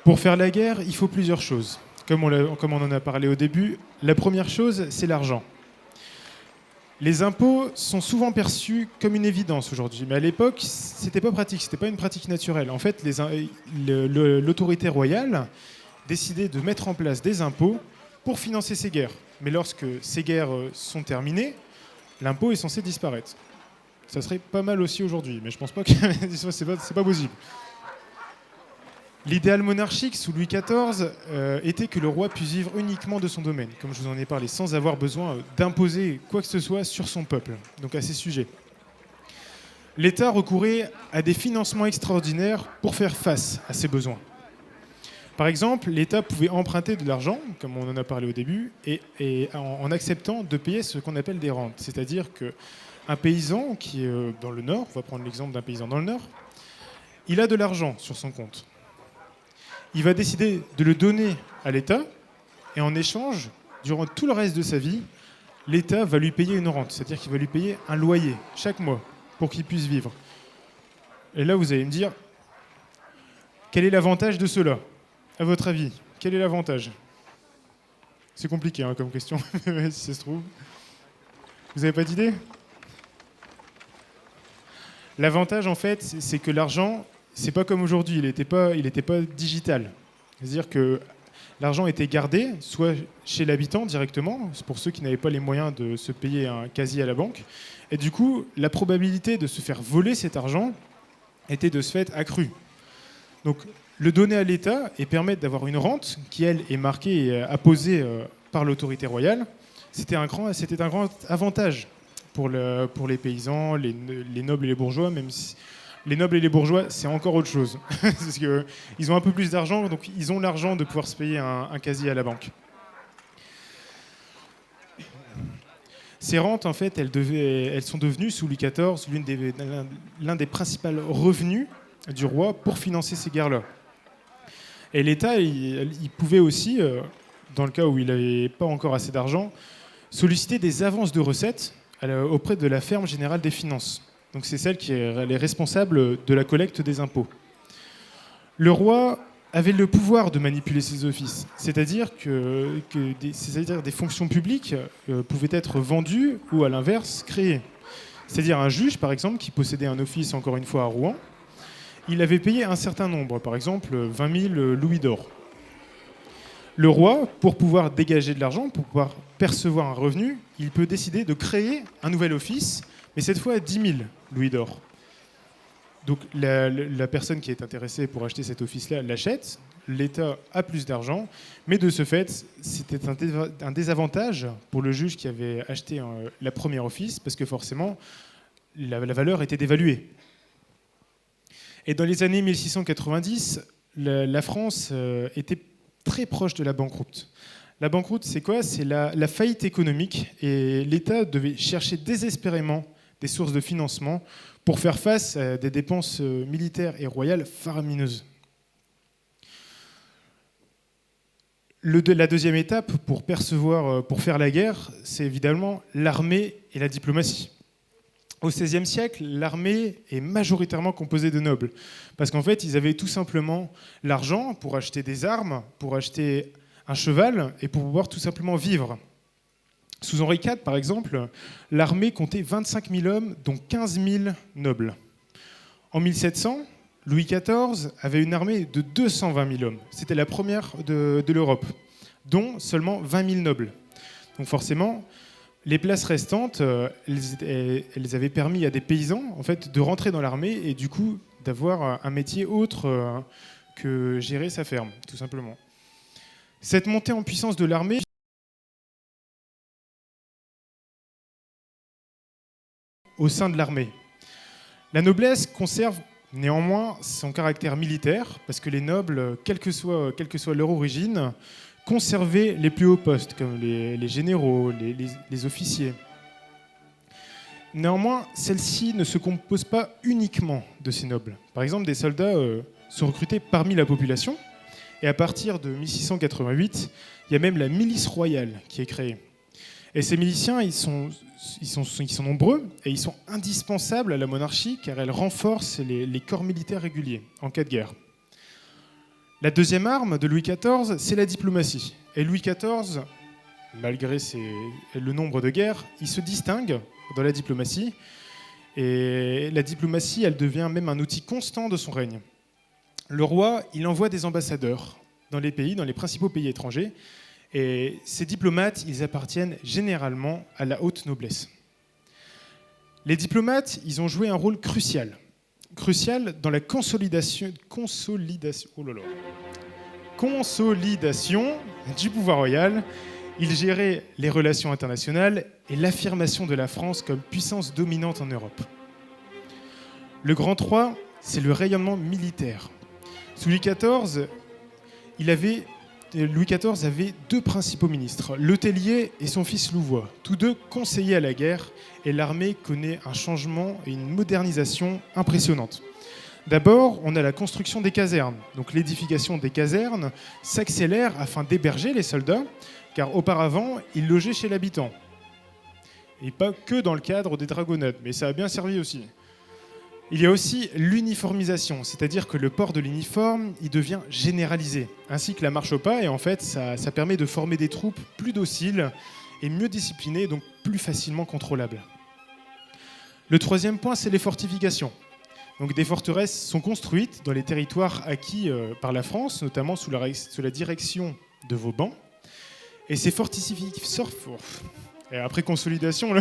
Speaker 1: Pour faire la guerre, il faut plusieurs choses. Comme on en a parlé au début, la première chose, c'est l'argent. Les impôts sont souvent perçus comme une évidence aujourd'hui, mais à l'époque, c'était pas pratique, c'était pas une pratique naturelle. En fait, l'autorité royale décidait de mettre en place des impôts pour financer ces guerres. Mais lorsque ces guerres sont terminées, l'impôt est censé disparaître. Ça serait pas mal aussi aujourd'hui, mais je pense pas que c'est pas possible. L'idéal monarchique sous Louis XIV était que le roi puisse vivre uniquement de son domaine, comme je vous en ai parlé, sans avoir besoin d'imposer quoi que ce soit sur son peuple, donc à ses sujets. L'État recourait à des financements extraordinaires pour faire face à ses besoins. Par exemple, l'État pouvait emprunter de l'argent, comme on en a parlé au début, et en acceptant de payer ce qu'on appelle des rentes. C'est-à-dire qu'un paysan qui est dans le Nord, on va prendre l'exemple d'un paysan dans le Nord, il a de l'argent sur son compte. Il va décider de le donner à l'État, et en échange, durant tout le reste de sa vie, l'État va lui payer une rente, c'est-à-dire qu'il va lui payer un loyer chaque mois pour qu'il puisse vivre. Et là, vous allez me dire, quel est l'avantage de cela ? À votre avis, quel est l'avantage ? C'est compliqué comme question, si ça se trouve. Vous n'avez pas d'idée ? L'avantage, en fait, c'est que l'argent, c'est pas comme aujourd'hui, il n'était pas digital. C'est-à-dire que l'argent était gardé, soit chez l'habitant directement, c'est pour ceux qui n'avaient pas les moyens de se payer un casier à la banque. Et du coup, la probabilité de se faire voler cet argent était de ce fait accrue. Donc, le donner à l'État et permettre d'avoir une rente qui, elle, est marquée et apposée par l'autorité royale, c'était un grand avantage pour les paysans, les nobles et les bourgeois, même si les nobles et les bourgeois, c'est encore autre chose. Parce qu'ils ont un peu plus d'argent, donc ils ont l'argent de pouvoir se payer un casier à la banque. Ces rentes, en fait, elles sont devenues, sous Louis XIV, l'un des principaux revenus du roi pour financer ces guerres-là. Et l'État, il pouvait aussi, dans le cas où il n'avait pas encore assez d'argent, solliciter des avances de recettes auprès de la ferme générale des finances. Donc c'est celle qui est responsable de la collecte des impôts. Le roi avait le pouvoir de manipuler ses offices, c'est-à-dire que des fonctions publiques pouvaient être vendues ou à l'inverse créées. C'est-à-dire un juge, par exemple, qui possédait un office, encore une fois, à Rouen, il avait payé un certain nombre, par exemple 20 000 louis d'or. Le roi, pour pouvoir dégager de l'argent, pour pouvoir percevoir un revenu, il peut décider de créer un nouvel office, mais cette fois à 10 000 louis d'or. Donc la personne qui est intéressée pour acheter cet office-là l'achète, l'État a plus d'argent, mais de ce fait, c'était un désavantage pour le juge qui avait acheté la première office, parce que forcément, la valeur était dévaluée. Et dans les années 1690, la France était très proche de la banqueroute. La banqueroute, c'est quoi ? C'est la faillite économique, et l'État devait chercher désespérément des sources de financement pour faire face à des dépenses militaires et royales faramineuses. La deuxième étape pour faire la guerre, c'est évidemment l'armée et la diplomatie. Au XVIe siècle, l'armée est majoritairement composée de nobles, parce qu'en fait, ils avaient tout simplement l'argent pour acheter des armes, pour acheter un cheval et pour pouvoir tout simplement vivre. Sous Henri IV, par exemple, l'armée comptait 25 000 hommes, dont 15 000 nobles. En 1700, Louis XIV avait une armée de 220 000 hommes. C'était la première de l'Europe, dont seulement 20 000 nobles. Donc forcément, les places restantes, elles avaient permis à des paysans en fait, de rentrer dans l'armée et du coup d'avoir un métier autre que gérer sa ferme, tout simplement. Cette montée en puissance de l'armée au sein de l'armée. La noblesse conserve néanmoins son caractère militaire, parce que les nobles, quelle que soit leur origine, conservaient les plus hauts postes, comme les généraux, les officiers. Néanmoins, celle-ci ne se compose pas uniquement de ces nobles. Par exemple, des soldats sont recrutés parmi la population, et à partir de 1688, il y a même la milice royale qui est créée. Et ces miliciens, ils sont nombreux et ils sont indispensables à la monarchie car elles renforcent les corps militaires réguliers en cas de guerre. La deuxième arme de Louis XIV, c'est la diplomatie. Et Louis XIV, malgré le nombre de guerres, il se distingue dans la diplomatie. Et la diplomatie, elle devient même un outil constant de son règne. Le roi, il envoie des ambassadeurs dans les principaux pays étrangers. Et ces diplomates, ils appartiennent généralement à la haute noblesse. Les diplomates, ils ont joué un rôle crucial dans la consolidation du pouvoir royal. Ils géraient les relations internationales et l'affirmation de la France comme puissance dominante en Europe. Le grand 3, c'est le rayonnement militaire. Sous Louis XIV, Louis XIV avait deux principaux ministres, Le Tellier et son fils Louvois. Tous deux conseillaient à la guerre et l'armée connaît un changement et une modernisation impressionnante. D'abord, on a la construction des casernes. Donc l'édification des casernes s'accélère afin d'héberger les soldats, car auparavant, ils logeaient chez l'habitant. Et pas que dans le cadre des dragonnades, mais ça a bien servi aussi. Il y a aussi l'uniformisation, c'est-à-dire que le port de l'uniforme, il devient généralisé, ainsi que la marche au pas, et en fait, ça permet de former des troupes plus dociles et mieux disciplinées, donc plus facilement contrôlables. Le troisième point, c'est les fortifications. Donc des forteresses sont construites dans les territoires acquis par la France, notamment sous la direction de Vauban. Et ces après consolidation,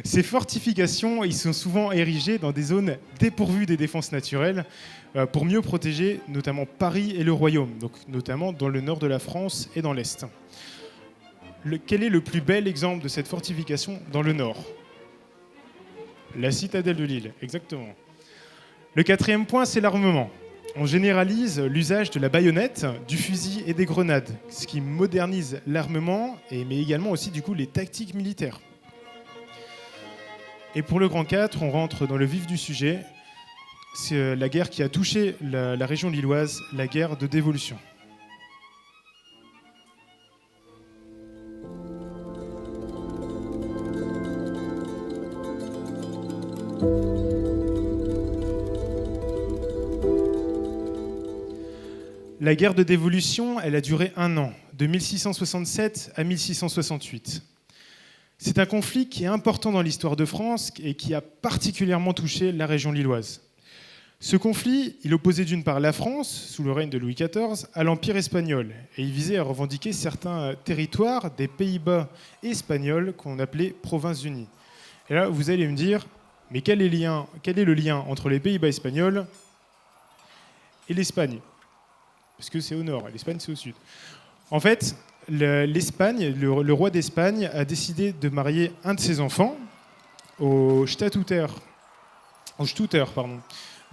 Speaker 1: ces fortifications, ils sont souvent érigées dans des zones dépourvues des défenses naturelles pour mieux protéger notamment Paris et le Royaume, donc notamment dans le nord de la France et dans l'Est. Quel est le plus bel exemple de cette fortification dans le nord ? La citadelle de Lille, exactement. Le quatrième point, c'est l'armement. On généralise l'usage de la baïonnette, du fusil et des grenades, ce qui modernise l'armement, mais également aussi du coup les tactiques militaires. Et pour le grand 4, on rentre dans le vif du sujet. C'est la guerre qui a touché la région lilloise, la guerre de dévolution. La guerre de dévolution, elle a duré 1 an, de 1667 à 1668. C'est un conflit qui est important dans l'histoire de France et qui a particulièrement touché la région lilloise. Ce conflit, il opposait d'une part la France, sous le règne de Louis XIV, à l'Empire espagnol, et il visait à revendiquer certains territoires des Pays-Bas espagnols qu'on appelait Provinces-Unies. Et là, vous allez me dire, mais quel est le lien entre les Pays-Bas espagnols et l'Espagne ? Parce que c'est au nord, et l'Espagne c'est au sud. En fait, le roi d'Espagne a décidé de marier un de ses enfants au Stutter,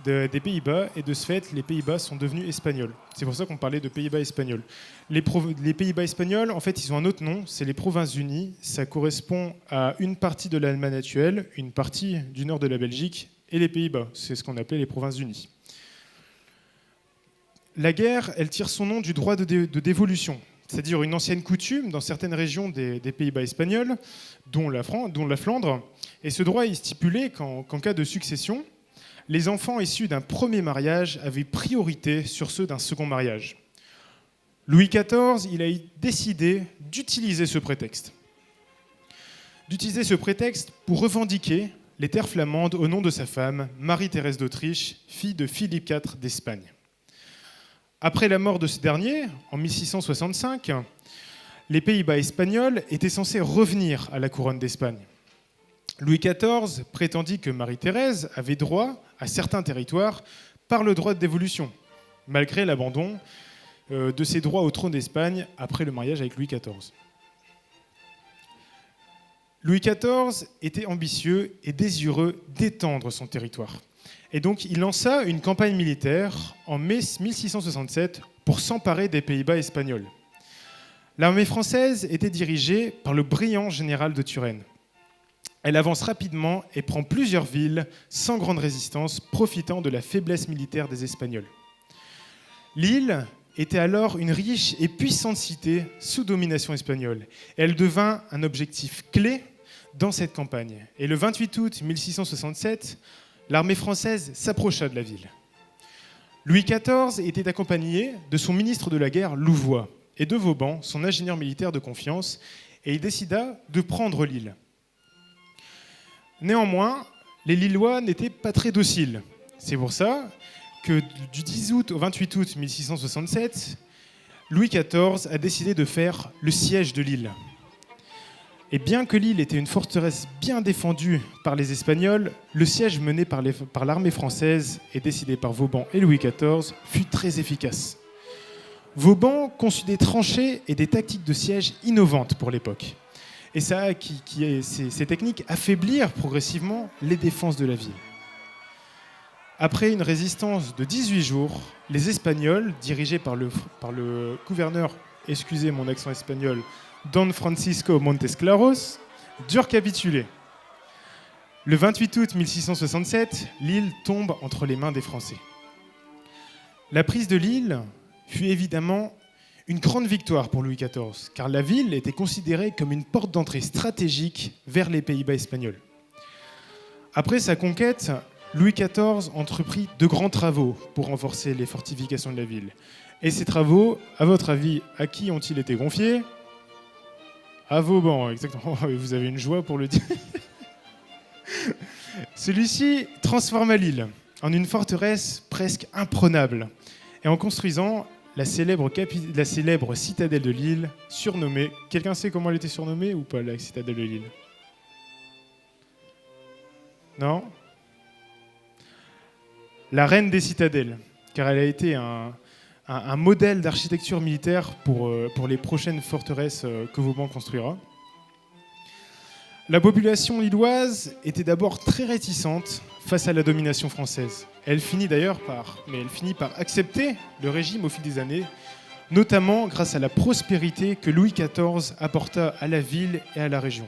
Speaker 1: des Pays-Bas, et de ce fait, les Pays-Bas sont devenus espagnols. C'est pour ça qu'on parlait de Pays-Bas espagnols. Les Pays-Bas espagnols, en fait, ils ont un autre nom, c'est les Provinces-Unies. Ça correspond à une partie de l'Allemagne actuelle, une partie du nord de la Belgique, et les Pays-Bas. C'est ce qu'on appelait les Provinces-Unies. La guerre, elle tire son nom du droit de dévolution, c'est-à-dire une ancienne coutume dans certaines régions des Pays-Bas espagnols, dont la Flandre. Et ce droit est stipulé qu'en cas de succession, les enfants issus d'un premier mariage avaient priorité sur ceux d'un second mariage. Louis XIV, il a décidé d'utiliser ce prétexte. Pour revendiquer les terres flamandes au nom de sa femme, Marie-Thérèse d'Autriche, fille de Philippe IV d'Espagne. Après la mort de ce dernier, en 1665, les Pays-Bas espagnols étaient censés revenir à la couronne d'Espagne. Louis XIV prétendit que Marie-Thérèse avait droit à certains territoires par le droit de dévolution, malgré l'abandon de ses droits au trône d'Espagne après le mariage avec Louis XIV. Louis XIV était ambitieux et désireux d'étendre son territoire. Et donc il lança une campagne militaire en mai 1667 pour s'emparer des Pays-Bas espagnols. L'armée française était dirigée par le brillant général de Turenne. Elle avance rapidement et prend plusieurs villes sans grande résistance, profitant de la faiblesse militaire des Espagnols. L'île était alors une riche et puissante cité sous domination espagnole. Elle devint un objectif clé dans cette campagne. Et le 28 août 1667, l'armée française s'approcha de la ville. Louis XIV était accompagné de son ministre de la guerre, Louvois, et de Vauban, son ingénieur militaire de confiance, et il décida de prendre l'île. Néanmoins, les Lillois n'étaient pas très dociles. C'est pour ça que du 10 août au 28 août 1667, Louis XIV a décidé de faire le siège de l'île. Et bien que l'île était une forteresse bien défendue par les Espagnols, le siège mené par l'armée française et décidé par Vauban et Louis XIV fut très efficace. Vauban conçut des tranchées et des tactiques de siège innovantes pour l'époque. Et ces techniques affaiblirent progressivement les défenses de la ville. Après une résistance de 18 jours, les Espagnols, dirigés par le gouverneur, excusez mon accent espagnol, Don Francisco Montes Claros, durent capituler. Le 28 août 1667, l'île tombe entre les mains des Français. La prise de l'île fut évidemment une grande victoire pour Louis XIV, car la ville était considérée comme une porte d'entrée stratégique vers les Pays-Bas espagnols. Après sa conquête, Louis XIV entreprit de grands travaux pour renforcer les fortifications de la ville. Et ces travaux, à votre avis, à qui ont-ils été confiés ? À Vauban, exactement. Vous avez une joie pour le dire. Celui-ci transforma l'île en une forteresse presque imprenable, et en construisant la célèbre citadelle de l'île, surnommée... Quelqu'un sait comment elle était surnommée ou pas, la citadelle de l'île ? Non ? La reine des citadelles, car elle a été un modèle d'architecture militaire pour les prochaines forteresses que Vauban construira. La population lilloise était d'abord très réticente face à la domination française. Elle finit par accepter le régime au fil des années, notamment grâce à la prospérité que Louis XIV apporta à la ville et à la région.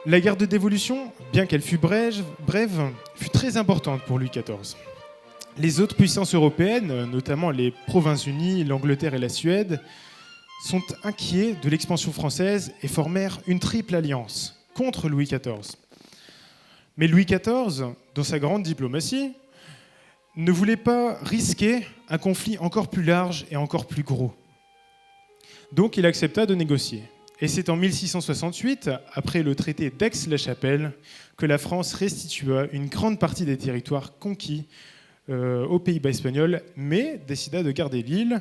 Speaker 1: La guerre de dévolution, bien qu'elle fût brève, fut très importante pour Louis XIV. Les autres puissances européennes, notamment les Provinces-Unies, l'Angleterre et la Suède, sont inquiets de l'expansion française et formèrent une triple alliance contre Louis XIV. Mais Louis XIV, dans sa grande diplomatie, ne voulait pas risquer un conflit encore plus large et encore plus gros. Donc il accepta de négocier. Et c'est en 1668, après le traité d'Aix-la-Chapelle, que la France restitua une grande partie des territoires conquis aux Pays-Bas espagnols, mais décida de garder l'île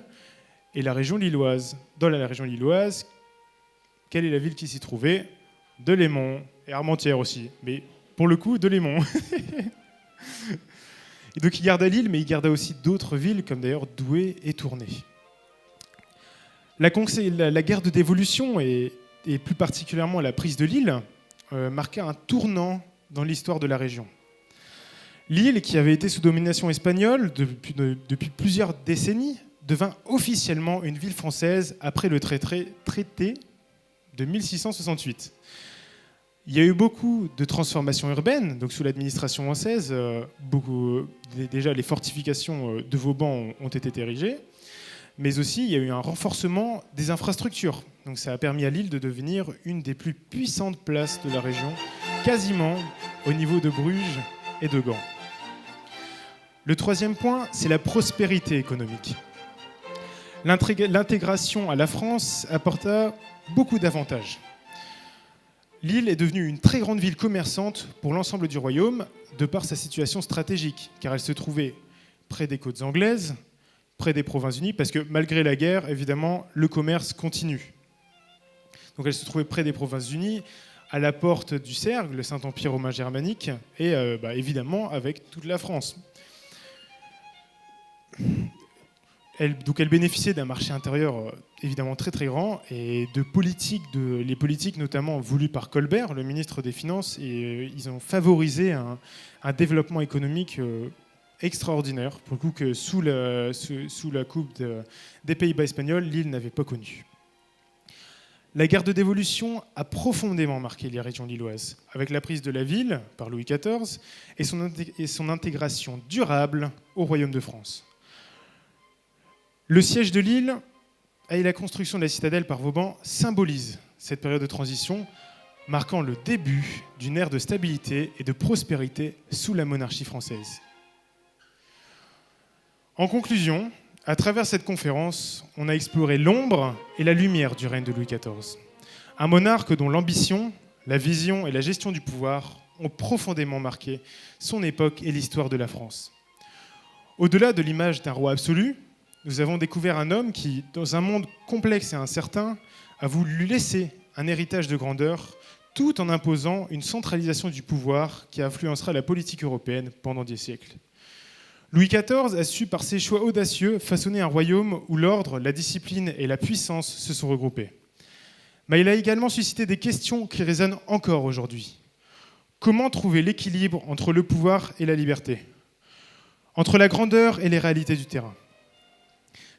Speaker 1: et la région lilloise. Dans la région lilloise, quelle est la ville qui s'y trouvait ? Delémont, et Armentières aussi, mais pour le coup, Delémont. Et donc il garda l'île, mais il garda aussi d'autres villes, comme d'ailleurs Douai et Tournai. La guerre de dévolution, et plus particulièrement la prise de l'île, marqua un tournant dans l'histoire de la région. L'île, qui avait été sous domination espagnole depuis plusieurs décennies, devint officiellement une ville française après le traité de 1668. Il y a eu beaucoup de transformations urbaines, donc sous l'administration française, déjà les fortifications de Vauban ont été érigées, mais aussi il y a eu un renforcement des infrastructures. Donc ça a permis à l'île de devenir une des plus puissantes places de la région, quasiment au niveau de Bruges et de Gand. Le troisième point, c'est la prospérité économique. L'intégration à la France apporta beaucoup d'avantages. L'île est devenue une très grande ville commerçante pour l'ensemble du royaume, de par sa situation stratégique, car elle se trouvait près des côtes anglaises, près des Provinces-Unies, parce que malgré la guerre, évidemment, le commerce continue. Donc elle se trouvait près des Provinces-Unies, à la porte du Cercle, le Saint-Empire romain germanique, et évidemment avec toute la France. Elle bénéficiait d'un marché intérieur évidemment très très grand et les politiques notamment voulues par Colbert, le ministre des Finances, et ils ont favorisé un développement économique extraordinaire, pour le coup que sous la coupe des Pays-Bas espagnols, l'île n'avait pas connu. La guerre de dévolution a profondément marqué les régions lilloises, avec la prise de la ville par Louis XIV et son intégration durable au Royaume de France. Le siège de Lille et la construction de la citadelle par Vauban symbolisent cette période de transition, marquant le début d'une ère de stabilité et de prospérité sous la monarchie française. En conclusion, à travers cette conférence, on a exploré l'ombre et la lumière du règne de Louis XIV. Un monarque dont l'ambition, la vision et la gestion du pouvoir ont profondément marqué son époque et l'histoire de la France. Au-delà de l'image d'un roi absolu, nous avons découvert un homme qui, dans un monde complexe et incertain, a voulu lui laisser un héritage de grandeur, tout en imposant une centralisation du pouvoir qui influencera la politique européenne pendant des siècles. Louis XIV a su, par ses choix audacieux, façonner un royaume où l'ordre, la discipline et la puissance se sont regroupés. Mais il a également suscité des questions qui résonnent encore aujourd'hui. Comment trouver l'équilibre entre le pouvoir et la liberté ? Entre la grandeur et les réalités du terrain ?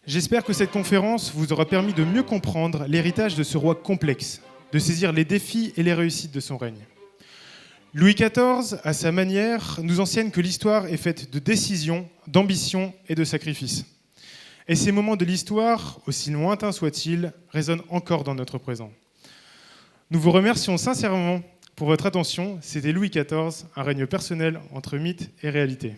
Speaker 1: J'espère que cette conférence vous aura permis de mieux comprendre l'héritage de ce roi complexe, de saisir les défis et les réussites de son règne. Louis XIV, à sa manière, nous enseigne que l'histoire est faite de décisions, d'ambitions et de sacrifices. Et ces moments de l'histoire, aussi lointains soient-ils, résonnent encore dans notre présent. Nous vous remercions sincèrement pour votre attention. C'était Louis XIV, un règne personnel entre mythe et réalité.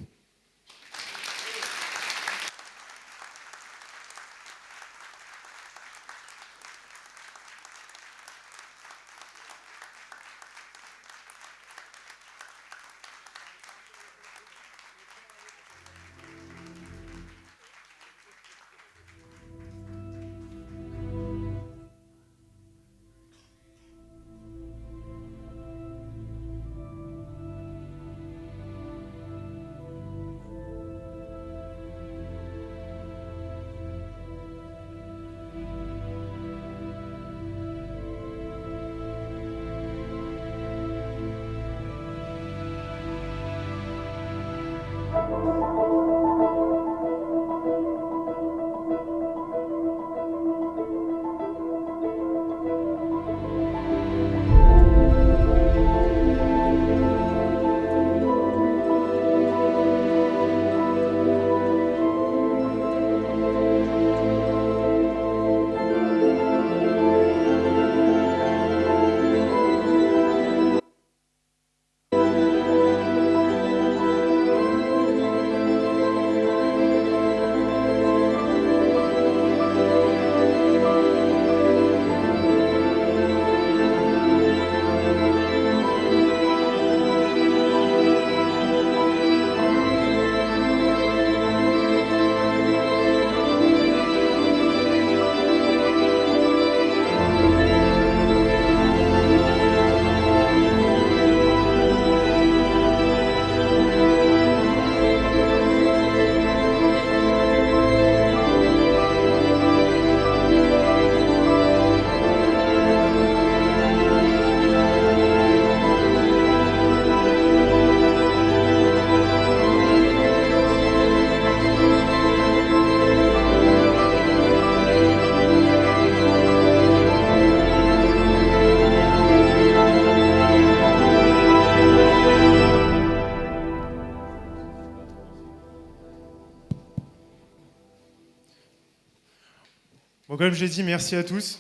Speaker 1: Donc comme j'ai dit, merci à tous.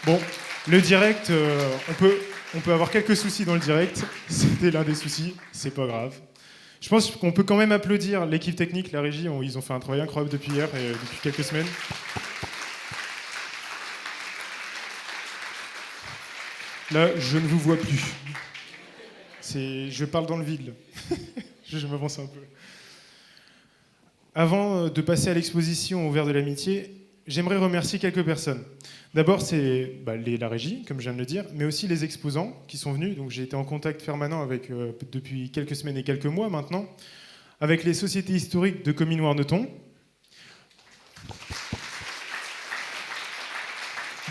Speaker 1: Bon, le direct, on peut avoir quelques soucis dans le direct. C'était l'un des soucis, c'est pas grave. Je pense qu'on peut quand même applaudir l'équipe technique, la régie. Ils ont fait un travail incroyable depuis hier et depuis quelques semaines. Là, je ne vous vois plus. Je parle dans le vide. Je m'avance un peu. Avant de passer à l'exposition au verre de l'amitié, j'aimerais remercier quelques personnes. D'abord, c'est la régie, comme je viens de le dire, mais aussi les exposants qui sont venus. Donc, j'ai été en contact permanent avec, depuis quelques semaines et quelques mois maintenant, avec les sociétés historiques de Comines-Warneton,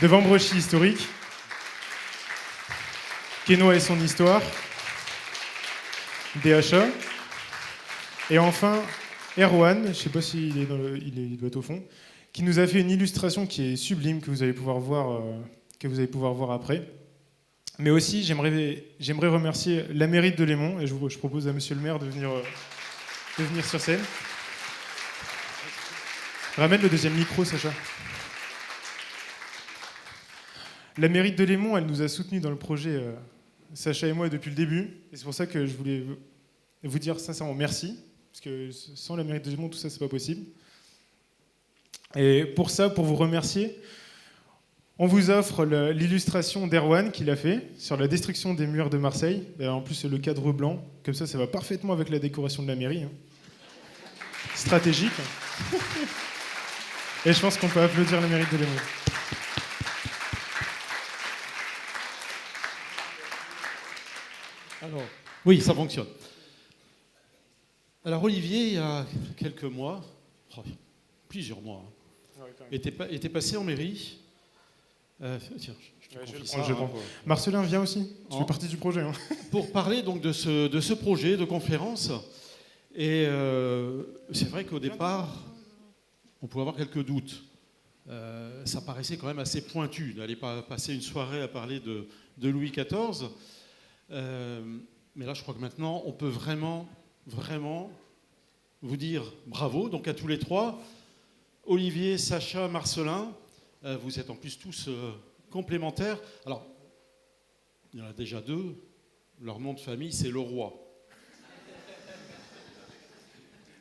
Speaker 1: de Vambrochy historique, Quesnoy et son histoire, DHA, et enfin Erwan, je ne sais pas s'il est il doit être au fond, qui nous a fait une illustration qui est sublime, que vous allez pouvoir voir après. Mais aussi, j'aimerais remercier la mairie de Delémont, et je propose à monsieur le maire de venir sur scène. Ramène le deuxième micro, Sacha. La mairie de Delémont, elle nous a soutenus dans le projet, Sacha et moi, depuis le début. Et c'est pour ça que je voulais vous dire sincèrement merci, parce que sans la mairie de Delémont, tout ça, c'est pas possible. Et pour ça, pour vous remercier, on vous offre l'illustration d'Erwan qu'il a fait sur la destruction des murs de Marseille. Et en plus, c'est le cadre blanc. Comme ça va parfaitement avec la décoration de la mairie. Stratégique. Et je pense qu'on peut applaudir la mairie de Delémont.
Speaker 2: Alors, oui, ça fonctionne. Alors, Olivier, il y a quelques mois, plusieurs mois, était passé en mairie. Tiens, je prends.
Speaker 1: Marcelin, viens aussi. Tu fais partie du projet.
Speaker 2: Pour parler donc de ce projet de conférence. Et c'est vrai qu'au départ, on pouvait avoir quelques doutes. Ça paraissait quand même assez pointu d'aller passer une soirée à parler de Louis XIV. Mais là, je crois que maintenant, on peut vraiment vous dire bravo. Donc à tous les trois, Olivier, Sacha, Marcelin, vous êtes en plus tous complémentaires. Alors, il y en a déjà deux. Leur nom de famille, c'est Leroy.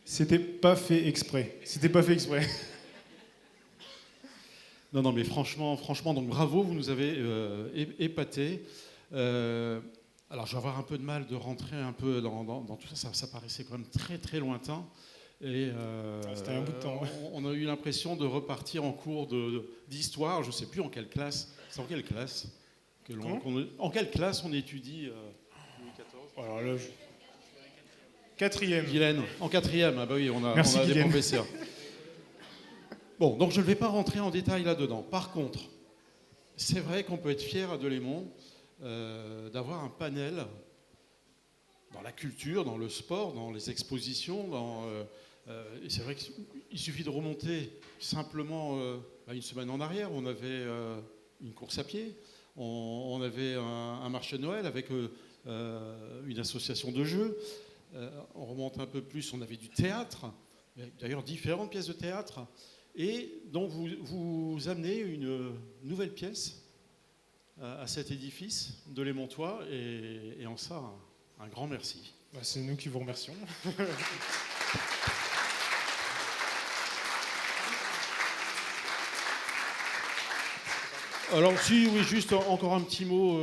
Speaker 1: C'était pas fait exprès.
Speaker 2: Non, mais franchement, donc bravo, vous nous avez épatés. Alors, je vais avoir un peu de mal de rentrer un peu dans tout ça. Ça paraissait quand même très, très lointain. Et
Speaker 1: c'était un bout de temps.
Speaker 2: On a eu l'impression de repartir en cours d'histoire. Je ne sais plus en quelle classe. C'est en quelle classe en quelle classe on étudie Louis XIV?
Speaker 1: Alors là, quatrième.
Speaker 2: Guylaine, en quatrième. Ah bah oui, on a des professeurs. Bon, donc je ne vais pas rentrer en détail là-dedans. Par contre, c'est vrai qu'on peut être fier à Delémont d'avoir un panel dans la culture, dans le sport, dans les expositions. Et c'est vrai qu'il suffit de remonter simplement une semaine en arrière. On avait une course à pied, on avait un marché de Noël avec une association de jeux. On remonte un peu plus, on avait du théâtre, d'ailleurs différentes pièces de théâtre. Et donc vous amenez une nouvelle pièce à cet édifice de Lémontois, et en ça, un grand merci.
Speaker 1: C'est nous qui vous remercions.
Speaker 2: Alors oui, juste encore un petit mot.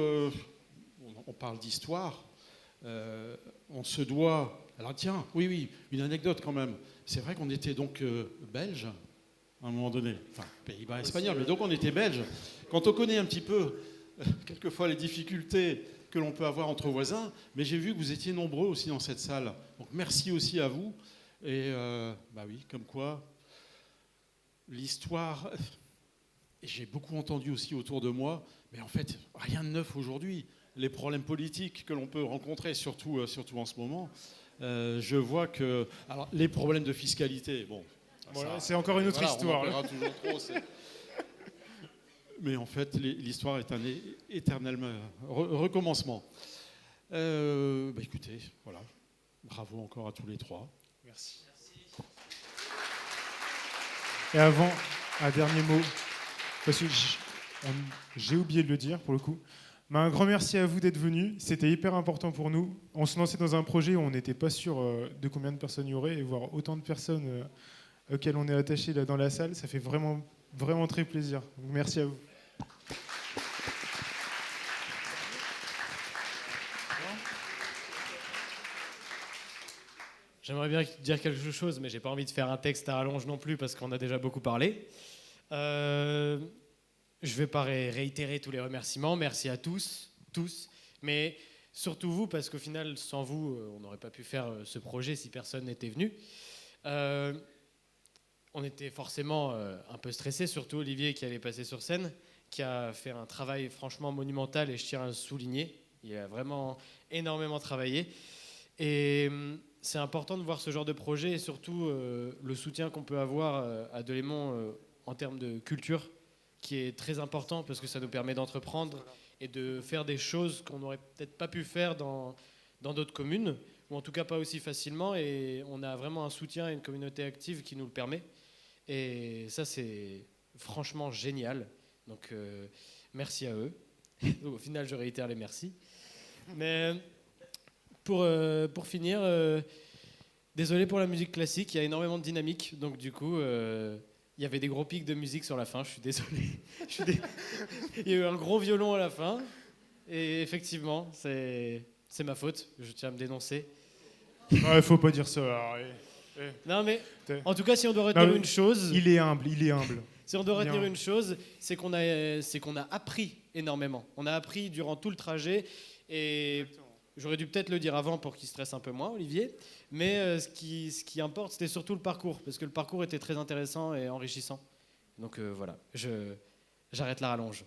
Speaker 2: On parle d'histoire. On se doit... Alors tiens, oui, une anecdote quand même. C'est vrai qu'on était donc belges à un moment donné. Enfin, Pays-Bas espagnol, mais donc on était belges. Quand on connaît un petit peu, quelquefois, les difficultés que l'on peut avoir entre voisins, mais j'ai vu que vous étiez nombreux aussi dans cette salle. Donc merci aussi à vous. Et oui, comme quoi, l'histoire... Et j'ai beaucoup entendu aussi autour de moi, mais en fait, rien de neuf aujourd'hui. Les problèmes politiques que l'on peut rencontrer, surtout en ce moment, je vois que... Alors, les problèmes de fiscalité, bon...
Speaker 1: Voilà, c'est encore une autre histoire.
Speaker 2: On en parlera toujours trop. Mais en fait, l'histoire est un éternel recommencement. Écoutez, voilà. Bravo encore à tous les trois.
Speaker 1: Merci. Et avant Un dernier mot, parce que j'ai oublié de le dire pour le coup. Mais un grand merci à vous d'être venus. C'était hyper important pour nous. On se lançait dans un projet où on n'était pas sûr de combien de personnes il y aurait, et voir autant de personnes auxquelles on est attaché là dans la salle, ça fait vraiment, vraiment très plaisir. Donc, merci à vous.
Speaker 3: J'aimerais bien dire quelque chose, mais j'ai pas envie de faire un texte à rallonge non plus parce qu'on a déjà beaucoup parlé. Je vais pas réitérer tous les remerciements. Merci à tous, mais surtout vous, parce qu'au final, sans vous, on n'aurait pas pu faire ce projet si personne n'était venu. On était forcément un peu stressés, surtout Olivier qui allait passer sur scène, qui a fait un travail franchement monumental et je tiens à le souligner. Il a vraiment énormément travaillé. Et c'est important de voir ce genre de projet et surtout le soutien qu'on peut avoir à Delémont en termes de culture, qui est très important parce que ça nous permet d'entreprendre et de faire des choses qu'on n'aurait peut-être pas pu faire dans d'autres communes, ou en tout cas pas aussi facilement. Et on a vraiment un soutien et une communauté active qui nous le permet. Et ça, c'est franchement génial. Donc merci à eux. Au final, je réitère les merci. Mais pour finir, désolé pour la musique classique, il y a énormément de dynamique, donc du coup, il y avait des gros pics de musique sur la fin, je suis désolé. Il y a eu un gros violon à la fin, et effectivement, c'est ma faute, je tiens à me dénoncer.
Speaker 1: Il faut pas dire ça. Alors,
Speaker 3: Non mais, en tout cas, si on doit retenir une chose...
Speaker 1: Il est humble.
Speaker 3: Si on doit retenir une chose, c'est qu'on a appris énormément. On a appris durant tout le trajet, et... Exactement. J'aurais dû peut-être le dire avant pour qu'il stresse un peu moins, Olivier. Mais ce qui importe, c'était surtout le parcours, parce que le parcours était très intéressant et enrichissant. Donc voilà, j'arrête la rallonge.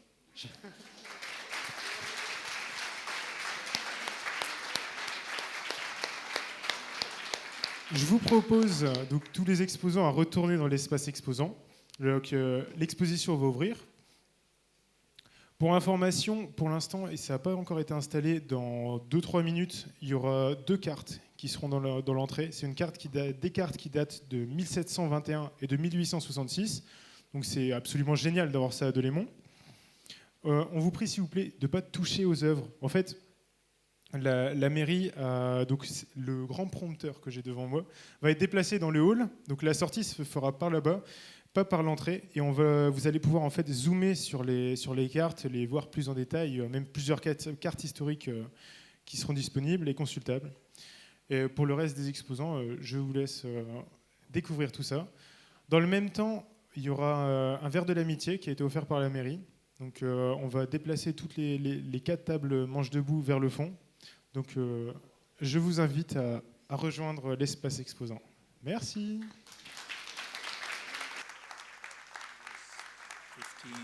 Speaker 1: Je vous propose, donc, tous les exposants à retourner dans l'espace exposant. Donc, l'exposition va ouvrir. Pour information, pour l'instant, et ça n'a pas encore été installé, dans 2-3 minutes, il y aura 2 cartes qui seront dans l'entrée. C'est des cartes qui datent de 1721 et de 1866. Donc c'est absolument génial d'avoir ça à Delémont. On vous prie, s'il vous plaît, de ne pas toucher aux œuvres. En fait, la mairie, donc le grand prompteur que j'ai devant moi, va être déplacé dans le hall. Donc la sortie se fera par là-bas, pas par l'entrée, et vous allez pouvoir en fait zoomer sur les cartes, les voir plus en détail, même plusieurs cartes historiques qui seront disponibles et consultables. Et pour le reste des exposants, je vous laisse découvrir tout ça. Dans le même temps, il y aura un verre de l'amitié qui a été offert par la mairie. Donc on va déplacer toutes les 4 tables manches debout vers le fond. Donc je vous invite à rejoindre l'espace exposant. Merci.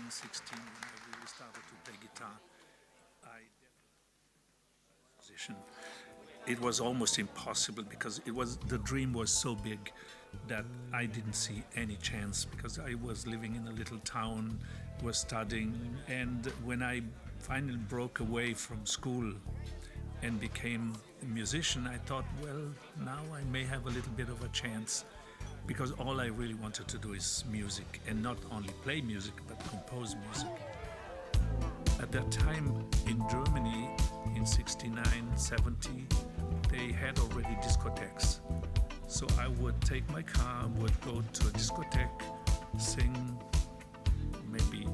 Speaker 4: 16, when I really started to play guitar, it was almost impossible because the dream was so big that I didn't see any chance because I was living in a little town, was studying, and when I finally broke away from school and became a musician, I thought, well, now I may have a little bit of a chance. Because all I really wanted to do is music, and not only play music, but compose music. At that time in Germany, in 69, 70, they had already discotheques. So I would take my car, would go to a discotheque, sing maybe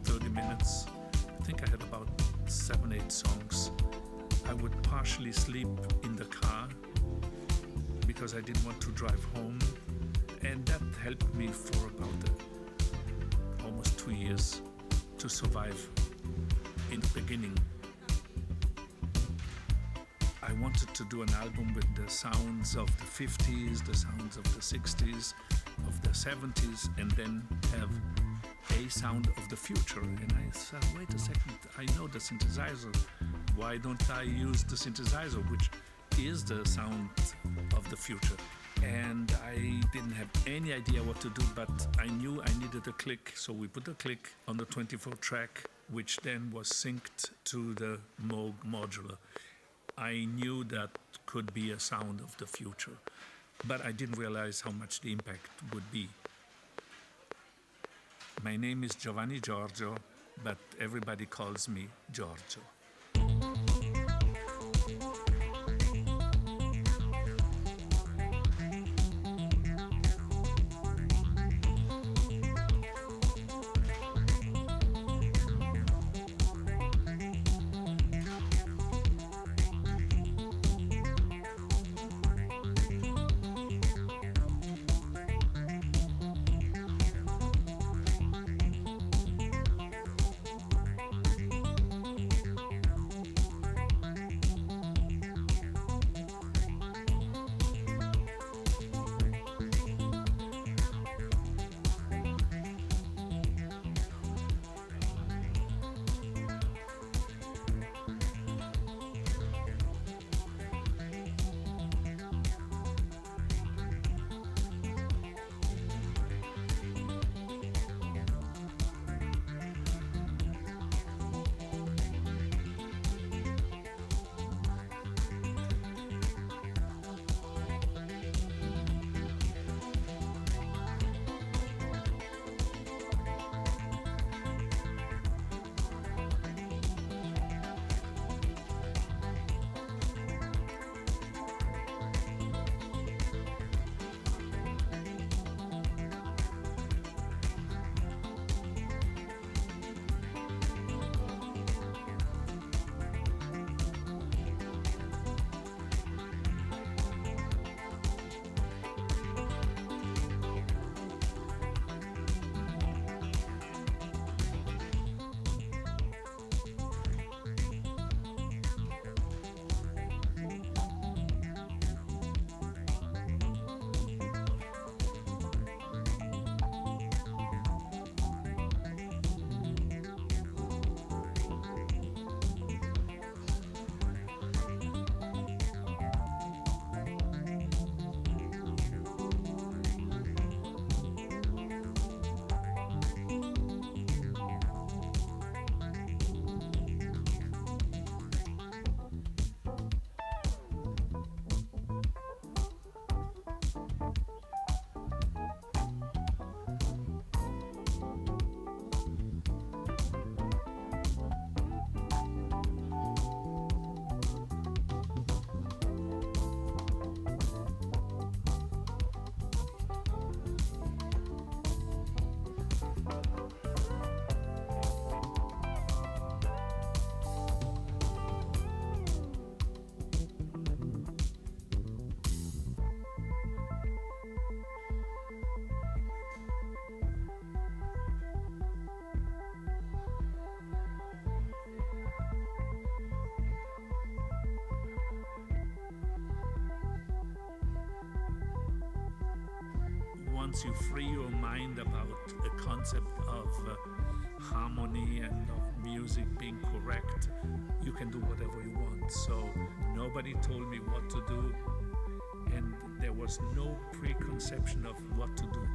Speaker 4: 30 minutes. I think I had about 7-8 songs. I would partially sleep in the car because I didn't want to drive home. And that helped me for about almost 2 years to survive in the beginning. I wanted to do an album with the sounds of the 50s, the sounds of the 60s, of the 70s, and then have a sound of the future. And I said, wait a second, I know the synthesizer. Why don't I use the synthesizer, which is the sound of the future? And I didn't have any idea what to do, but I knew I needed a click, so we put a click on the 24 track, which then was synced to the Moog modular. I knew that could be a sound of the future, but I didn't realize how much the impact would be. My name is Giovanni Giorgio, but everybody calls me Giorgio. Once you free your mind about the concept of harmony and of music being correct, you can do whatever you want. So nobody told me what to do, and there was no preconception of what to do.